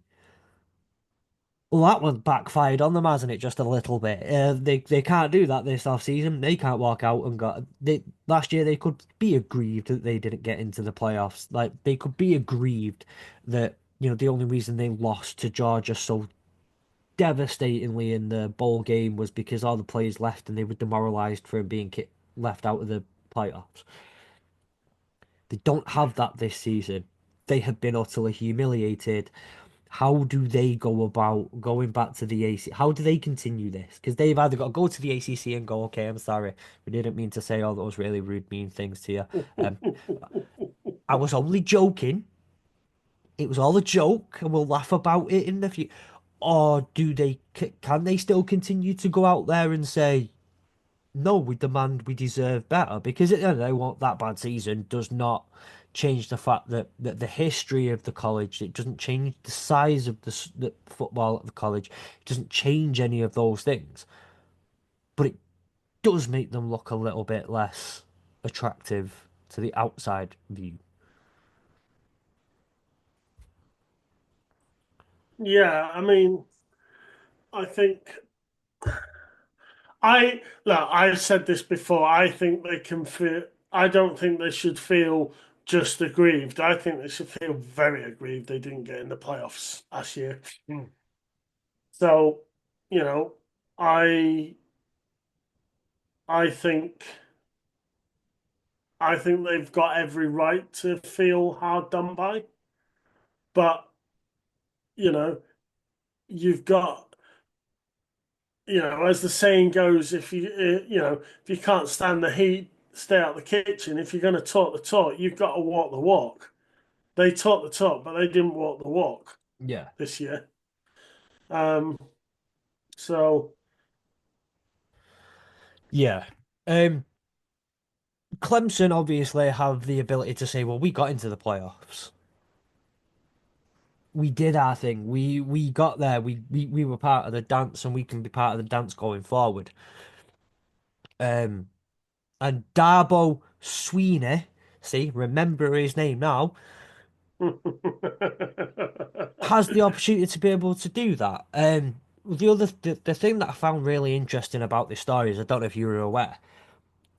Well, that one backfired on them, hasn't it? Just a little bit. They can't do that this off season. They can't walk out and got. Last year they could be aggrieved that they didn't get into the playoffs. Like they could be aggrieved that the only reason they lost to Georgia so devastatingly in the bowl game was because all the players left and they were demoralized for being left out of the playoffs. They don't have that this season. They have been utterly humiliated. How do they go about going back to the AC? How do they continue this? Because they've either got to go to the ACC and go, okay, I'm sorry, we didn't mean to say all those really rude, mean things to you. Um, I was only joking. It was all a joke, and we'll laugh about it in the future. Or can they still continue to go out there and say, no, we demand we deserve better because at the end of the day, what that bad season does not change the fact that the history of the college, it doesn't change the size of the football at the college, it doesn't change any of those things, but it does make them look a little bit less attractive to the outside view. Yeah, I mean, I think I look, I've said this before. I think they can feel. I don't think they should feel just aggrieved. I think they should feel very aggrieved they didn't get in the playoffs last year. Mm. So, you know, I I think I think they've got every right to feel hard done by. But, you know, you've got, as the saying goes, if if you can't stand the heat, stay out the kitchen. If you're going to talk the talk, you've got to walk the walk. They talked the talk, but they didn't walk the walk Yeah. this year. Um, so Yeah. Um, Clemson obviously have the ability to say, well, we got into the playoffs. We did our thing. We got there. We were part of the dance, and we can be part of the dance going forward. Um, and Darbo Sweeney, see, remember his name now, has the opportunity to be able to do that. The thing that I found really interesting about this story is I don't know if you were aware.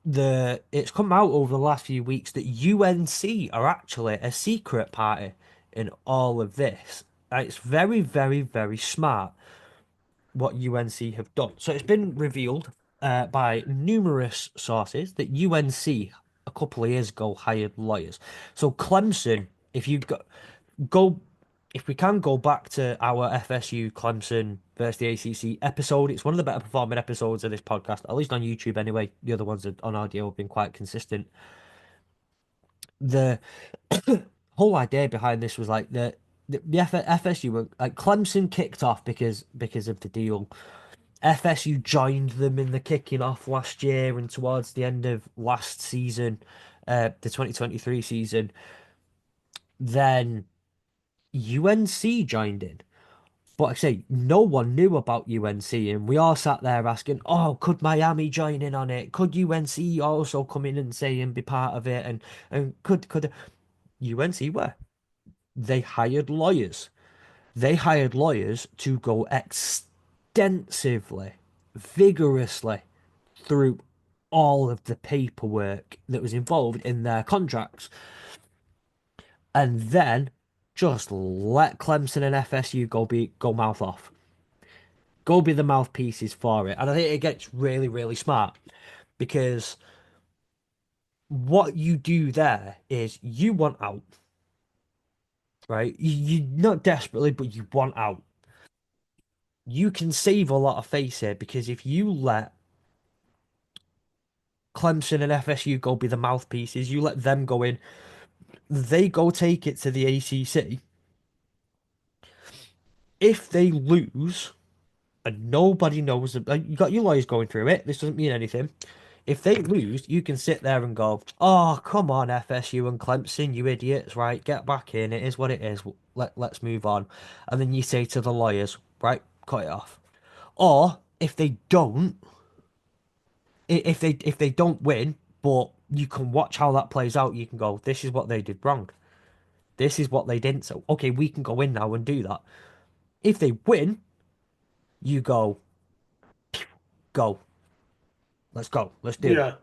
It's come out over the last few weeks that UNC are actually a secret party in all of this. It's very, very, very smart what UNC have done. So it's been revealed by numerous sources that UNC a couple of years ago hired lawyers. So Clemson, if you go, if we can go back to our FSU Clemson versus the ACC episode, it's one of the better performing episodes of this podcast, at least on YouTube anyway. The other ones on audio have been quite consistent. The whole idea behind this was like FSU were like Clemson kicked off because of the deal. FSU joined them in the kicking off last year and towards the end of last season, the 2023 season. Then UNC joined in. But like I say, no one knew about UNC, and we all sat there asking, "Oh, could Miami join in on it? Could UNC also come in and say and be part of it? And could UNC were they hired lawyers? They hired lawyers to go extensively, vigorously through all of the paperwork that was involved in their contracts, and then just let Clemson and FSU go mouth off, go be the mouthpieces for it. And I think it gets really, really smart because what you do there is you want out, right? You not desperately, but you want out. You can save a lot of face here because if you let Clemson and FSU go be the mouthpieces, you let them go in, they go take it to the ACC. If they lose, and nobody knows, you got your lawyers going through it, this doesn't mean anything. If they lose, you can sit there and go, "Oh, come on, FSU and Clemson, you idiots, right? Get back in. It is what it is. Let's move on." And then you say to the lawyers, "Right, cut it off." Or if they don't, if they don't win, but you can watch how that plays out, you can go, "This is what they did wrong. This is what they didn't." So, okay, we can go in now and do that. If they win, you go, let's go, let's do it. yeah,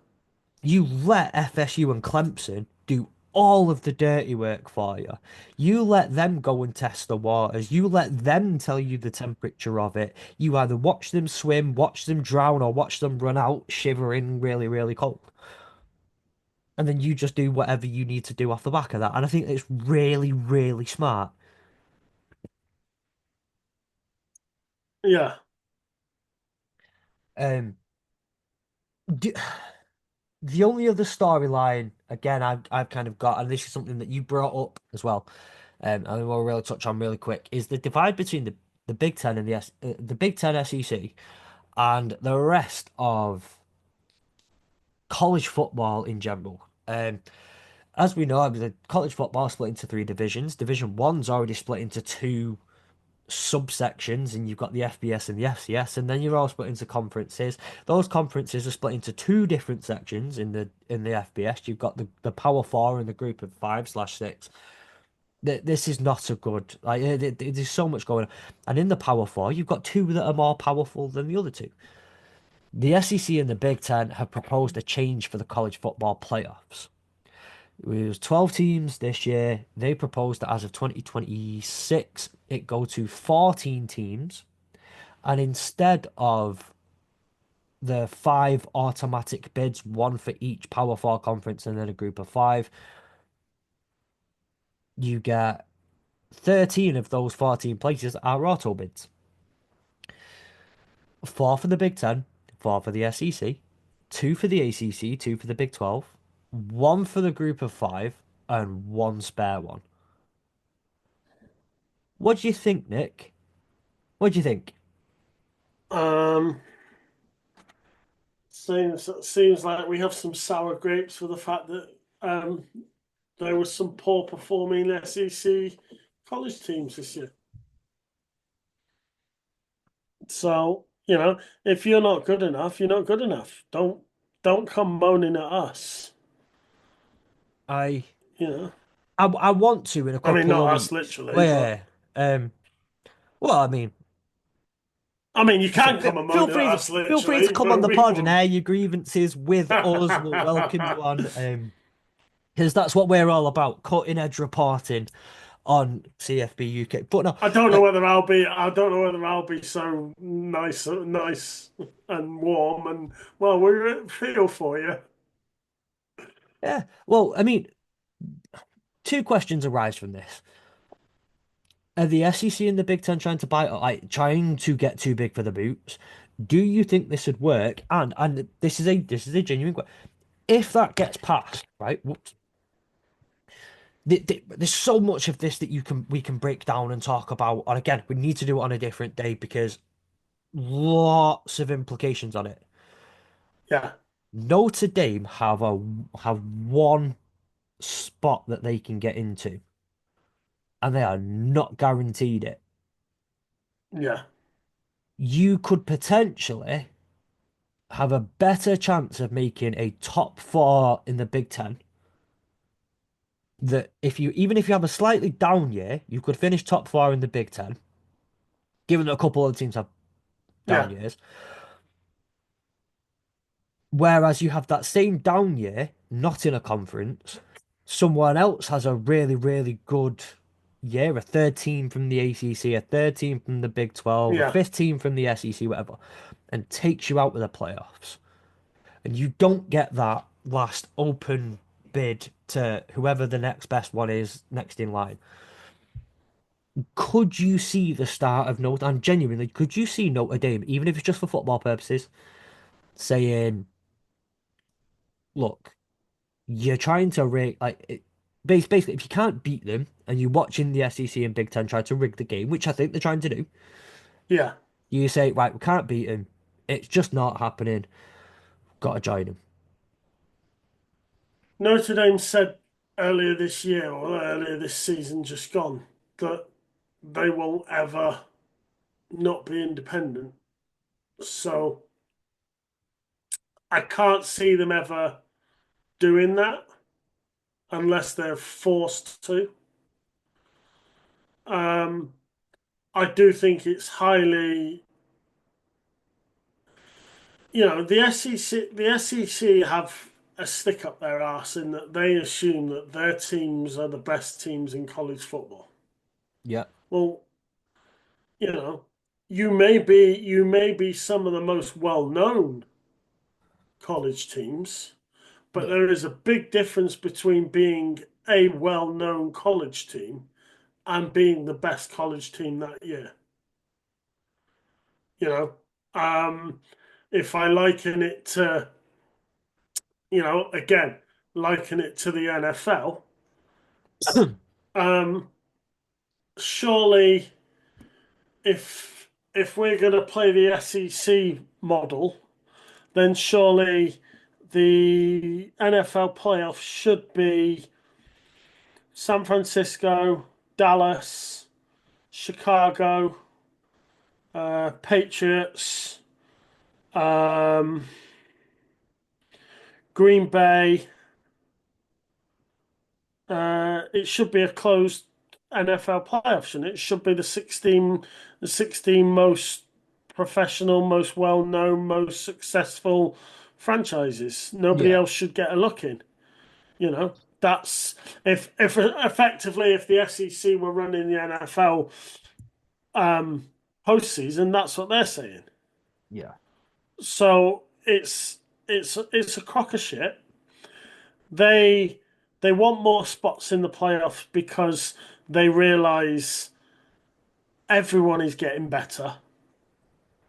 You let FSU and Clemson do all of the dirty work for you. You let them go and test the waters. You let them tell you the temperature of it. You either watch them swim, watch them drown, or watch them run out shivering really, really cold. And then you just do whatever you need to do off the back of that. And I think it's really, really smart. yeah, Um, d The only other storyline, again, I've kind of got, and this is something that you brought up as well, and we'll really touch on really quick, is the divide between the Big Ten and the Big Ten SEC and the rest of college football in general. As we know, the college football is split into three divisions. Division one's already split into two subsections, and you've got the FBS and the FCS, and then you're all split into conferences. Those conferences are split into two different sections in the FBS. You've got the Power Four and the Group of Five/Six. This is not a good like there's so much going on, and in the Power Four, you've got two that are more powerful than the other two. The SEC and the Big Ten have proposed a change for the college football playoffs. It was 12 teams this year. They proposed that as of 2026, it go to 14 teams. And instead of the five automatic bids, one for each Power Four conference and then a group of five, you get 13 of those 14 places are auto bids. Four for the Big Ten, four for the SEC, two for the ACC, two for the Big 12, one for the group of five, and one spare one. What do you think, Nick? What do you think? Um, seems like we have some sour grapes for the fact that there was some poor performing SEC college teams this year. So, if you're not good enough, you're not good enough. Don't come moaning at us. I You know, I want to in a I mean, couple of not us weeks. literally, Well, but yeah. Well, I mean, I mean, you listen, can come and feel moan at free to us come on literally, the but we pod and will. air your grievances with us. We'll welcome you on, because that's what we're all about: cutting edge reporting on CFB UK. But no, I don't know like, whether I'll be. I don't know whether I'll be so nice and warm and well. We feel for you. yeah. Well, I mean, two questions arise from this. Are the SEC and the Big Ten trying to trying to get too big for the boots? Do you think this would work? And this is a genuine question. If that gets passed, right? Whoops, there's so much of this that we can break down and talk about. And again, we need to do it on a different day because lots of implications on it. Yeah, Notre Dame have one spot that they can get into, and they are not guaranteed it. yeah, You could potentially have a better chance of making a top four in the Big Ten. That if you have a slightly down year, you could finish top four in the Big Ten, given that a couple of teams have down yeah, years. Whereas you have that same down year, not in a conference, someone else has a really, really good year, a third team from the ACC, a third team from the Big 12, a yeah. fifth team from the SEC, whatever, and takes you out with the playoffs. And you don't get that last open bid to whoever the next best one is next in line. Could you see the start of Notre Dame? Genuinely, could you see Notre Dame, even if it's just for football purposes, saying, look, you're trying to rig basically if you can't beat them and you're watching the SEC and Big Ten try to rig the game, which I think they're trying to do, Yeah. you say, right, we can't beat them. It's just not happening. Got to join them. Notre Dame said earlier this year or earlier this season, just gone, that they won't ever not be independent. So I can't see them ever doing that unless they're forced to. Um, I do think it's highly, the SEC have a stick up their arse in that they assume that their teams are the best teams in college football. Yeah, Well, you know, you may be some of the most well-known college teams, but yeah. there is a big difference between being a well-known college team and being the best college team that year. You know, um, if I liken it to, again, liken it to the NFL, um, surely if we're going to play the SEC model, then surely the NFL playoffs should be San Francisco, Dallas, Chicago, Patriots, um, Green Bay. It should be a closed NFL playoff, shouldn't it? It should be the 16 most professional, most well-known, most successful franchises. Nobody Yeah, else should get a look in. You know, that's if effectively if the SEC were running the NFL postseason, that's what they're saying. yeah, So it's a crock of shit. They they want more spots in the playoffs because they realise everyone is getting better,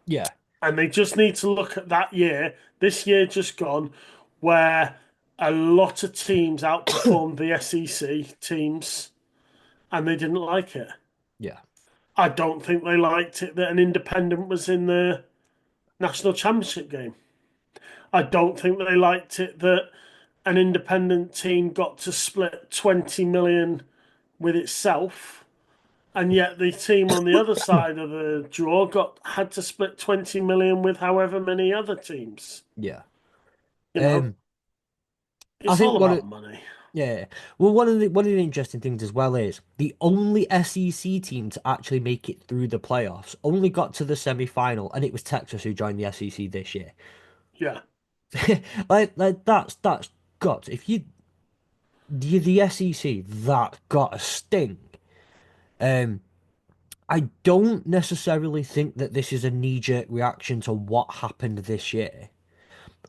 yeah, and they just need to look at that year, this year just gone, where a lot of teams outperformed the SEC teams, and they didn't like it. yeah, I don't think they liked it that an independent was in the national championship game. I don't think they liked it that an independent team got to split 20 million with itself, and yet the team on the other side of the draw got had to split 20 million with however many other teams. yeah. You know, Um, I it's all think about money. yeah. Well, one of the interesting things as well is the only SEC team to actually make it through the playoffs only got to the semi-final, and it was Texas who joined the SEC this year. Yeah. Like that's got if you the SEC that got a sting. Um, I don't necessarily think that this is a knee-jerk reaction to what happened this year.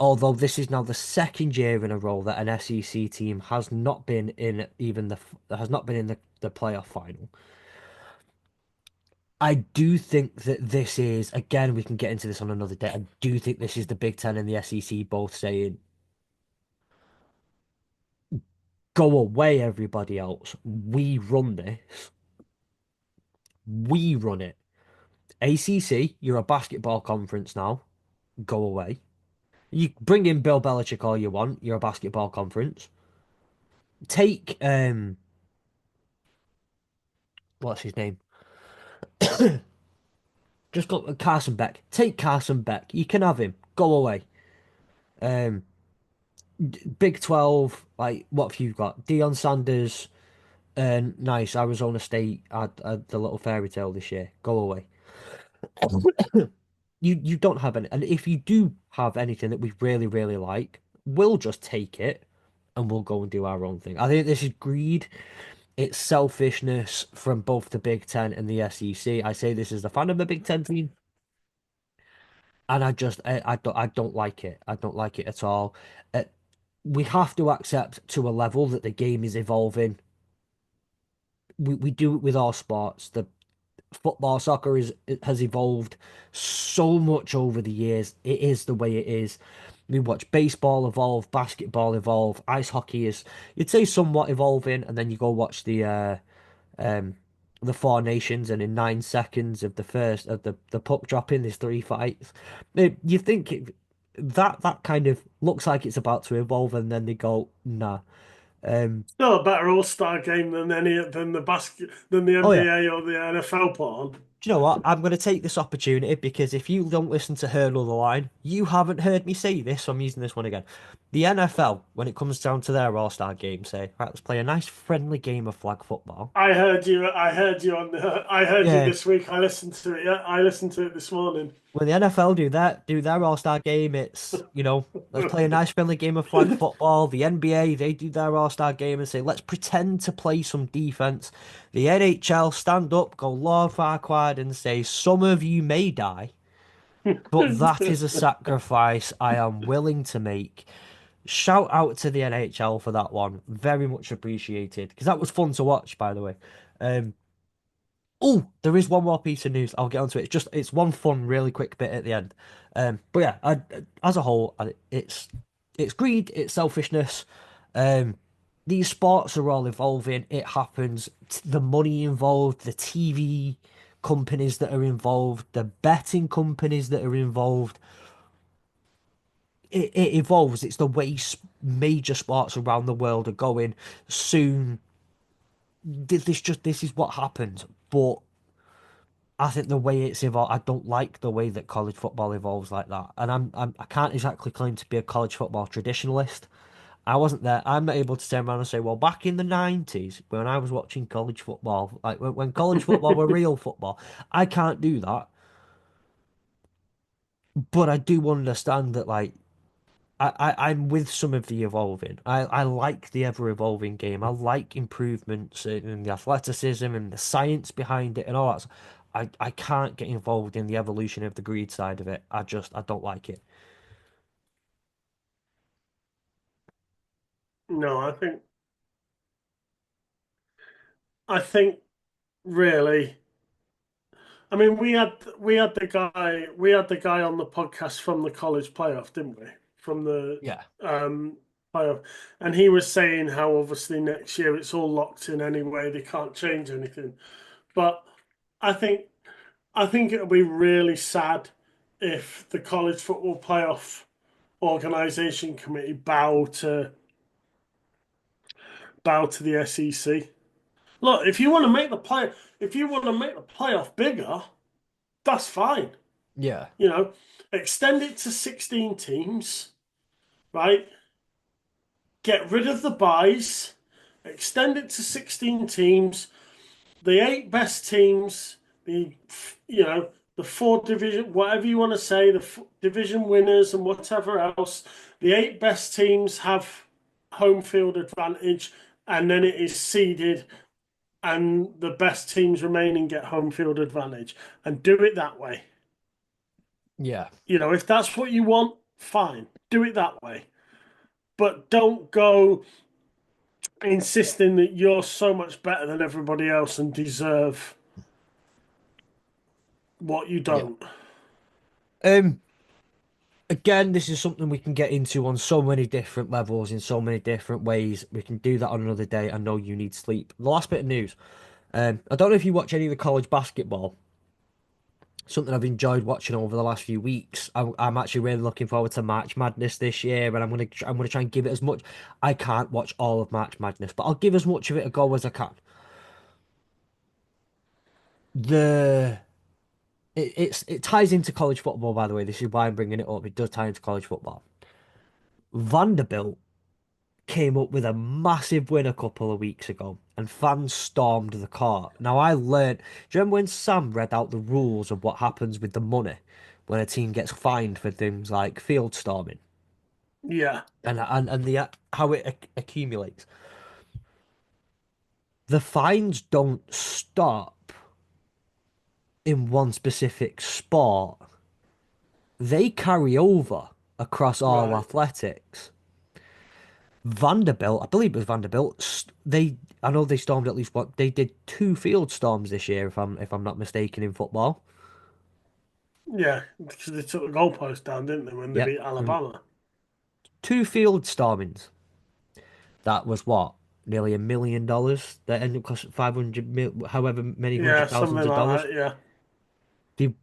Although this is now the second year in a row that an SEC team has not been in even has not been in the playoff final. I do think that this is again we can get into this on another day. I do think this is the Big Ten and the SEC both saying, "Go away, everybody else. We run this. We run it." ACC, you're a basketball conference now. Go away. You bring in Bill Belichick all you want. You're a basketball conference. Take what's his name? Just got Carson Beck. Take Carson Beck. You can have him. Go away. Um, Big 12. Like what have you got? Deion Sanders. Nice. Arizona State had the little fairy tale this year. Go away. You don't have any, and if you do have anything that we really really like, we'll just take it and we'll go and do our own thing. I think this is greed. It's selfishness from both the Big Ten and the SEC. I say this as the fan of the Big Ten team, and I don't like it. I don't like it at all. Uh, we have to accept to a level that the game is evolving. We do it with all sports. The football, soccer is it has evolved so much over the years. It is the way it is. We watch baseball evolve, basketball evolve, ice hockey is you'd say somewhat evolving, and then you go watch um the Four Nations, and in 9 seconds of the first of the puck dropping, there's three fights. You think that kind of looks like it's about to evolve, and then they go, nah. Um, Still a better All-Star game than the oh yeah. NBA or the NFL put on. Do you know what? I'm going to take this opportunity because if you don't listen to Hurdle the Line, you haven't heard me say this, so I'm using this one again. The NFL, when it comes down to their All-Star game, say, right, let's play a nice friendly game of flag football. I heard you. I heard you Yeah, this week. I listened to it. Yeah, I listened to it this morning. when the NFL do their All-Star game, it's, let's play a nice friendly game of flag football. The NBA, they do their All-Star game and say, let's pretend to play some defense. The NHL stand up, go Lord Farquaad and say, some of you may die. But that is a sacrifice I am willing to make. Shout out to the NHL for that one. Very much appreciated. Because that was fun to watch, by the way. Um, oh, there is one more piece of news. I'll get onto it. It's one fun, really quick bit at the end. But yeah, as a whole, it's greed, it's selfishness. Um, these sports are all evolving. It happens. The money involved, the TV companies that are involved, the betting companies that are involved. it evolves. It's the way major sports around the world are going. Soon, this is what happens. But I think the way it's evolved, I don't like the way that college football evolves like that. And I can't exactly claim to be a college football traditionalist. I wasn't there. I'm not able to turn around and say, well, back in the 90s, when I was watching college football, like when college football were real football, I can't do that. But I do understand that, like, I'm with some of the evolving. I like the ever evolving game. I like improvements in the athleticism and the science behind it and all that. I can't get involved in the evolution of the greed side of it. I don't like it. No, I think really. I mean, we had the guy on the podcast from the college playoff, didn't we? From the Yeah, um playoff, and he was saying how obviously next year it's all locked in anyway. They can't change anything. But I think I think it'll be really sad if the college football playoff organization committee bow to the SEC. Look, if you want to make the playoff bigger, that's fine. yeah, You know, extend it to 16 teams, right? Get rid of the buys, extend it to 16 teams. The eight best teams, the you know, the four division, whatever you want to say, the division winners and whatever else, the eight best teams have home field advantage, and then it is seeded, and the best teams remaining get home field advantage, and do it that way. yeah, If that's what you want, fine, do it that way. But don't go insisting that you're so much better than everybody else and deserve what you yeah. don't. Um, Again, this is something we can get into on so many different levels in so many different ways. We can do that on another day. I know you need sleep. The last bit of news. I don't know if you watch any of the college basketball. Something I've enjoyed watching over the last few weeks. I'm actually really looking forward to March Madness this year, and I'm gonna try and give it as much. I can't watch all of March Madness, but I'll give as much of it a go as I can. The it ties into college football, by the way. This is why I'm bringing it up. It does tie into college football. Vanderbilt came up with a massive win a couple of weeks ago, and fans stormed the court. Now, I learned, do you remember when Sam read out the rules of what happens with the money when a team gets fined for things like field storming Yeah, and the how it accumulates? The fines don't stop in one specific sport, they carry over across all right. athletics. Vanderbilt, I believe it was Vanderbilt. I know they stormed at least what they did two field storms this year, if I'm not mistaken, in football. Yeah, because they took the goalpost down, didn't they, when they Yep, beat and Alabama? two field stormings. That was what nearly $1 million. That ended up costing 500 mil, however many Yeah, hundred something thousands of like dollars. that. Yeah. They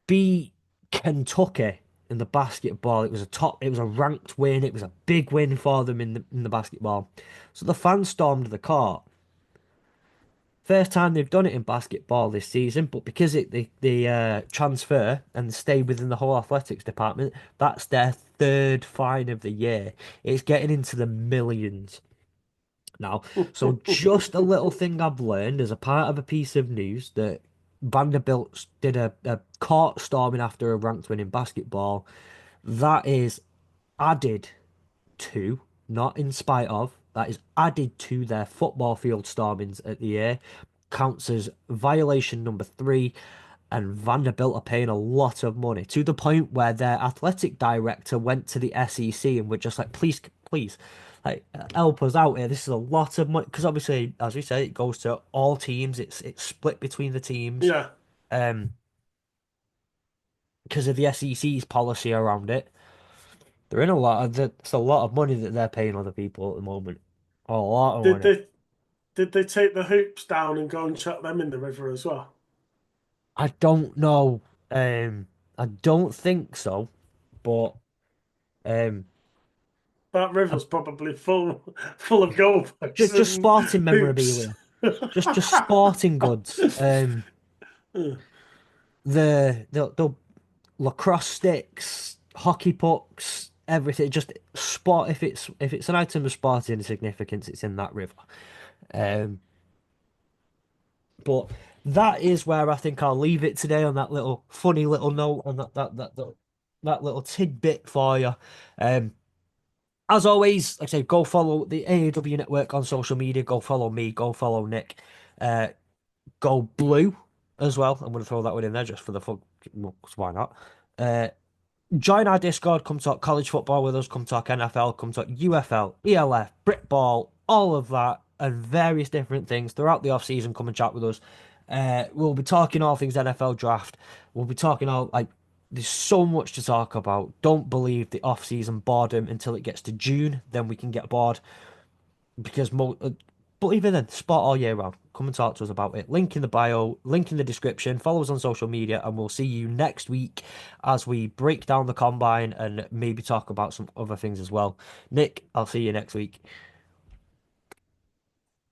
beat Kentucky in the basketball. It was a ranked win. It was a big win for them in the basketball. So the fans stormed the court. First time they've done it in basketball this season, but because they transfer and stay within the whole athletics department, that's their third fine of the year. It's getting into the millions now. So just a little thing I've learned as a part of a piece of news that Vanderbilt did a court storming after a ranked win in basketball. That is added to, not in spite of, that is added to their football field stormings at the year, counts as violation number three, and Vanderbilt are paying a lot of money to the point where their athletic director went to the SEC and were just like, please, please, like help us out here. This is a lot of money because obviously, as we say, it goes to all teams. It's split between the teams. Yeah. Um, because of the SEC's policy around it. They're in a lot of It's a lot of money that they're paying other people at the moment. A lot of Did money. they did they take the hoops down and go and chuck them in the river as well? I don't know. I don't think so, but Um, That uh, river's probably full of goalposts just and sporting hoops. memorabilia, just sporting goods. The lacrosse sticks, hockey pucks, everything. Just sport. If it's an item of sporting significance, it's in that river. Um, but that is where I think I'll leave it today on that little funny little note and that little tidbit for you. Um, as always, like I say, go follow the AAW Network on social media. Go follow me. Go follow Nick. Uh, go blue as well. I'm going to throw that one in there just for the fun. Well, 'cause why not? Uh, Join our Discord. Come talk college football with us. Come talk NFL. Come talk UFL, ELF, Britball, all of that, and various different things throughout the off season. Come and chat with us. We'll be talking all things NFL draft. We'll be talking all like. There's so much to talk about. Don't believe the off season boredom until it gets to June. Then we can get bored because but even then, sport all year round. Come and talk to us about it. Link in the bio, link in the description. Follow us on social media, and we'll see you next week as we break down the combine and maybe talk about some other things as well. Nick, I'll see you next week.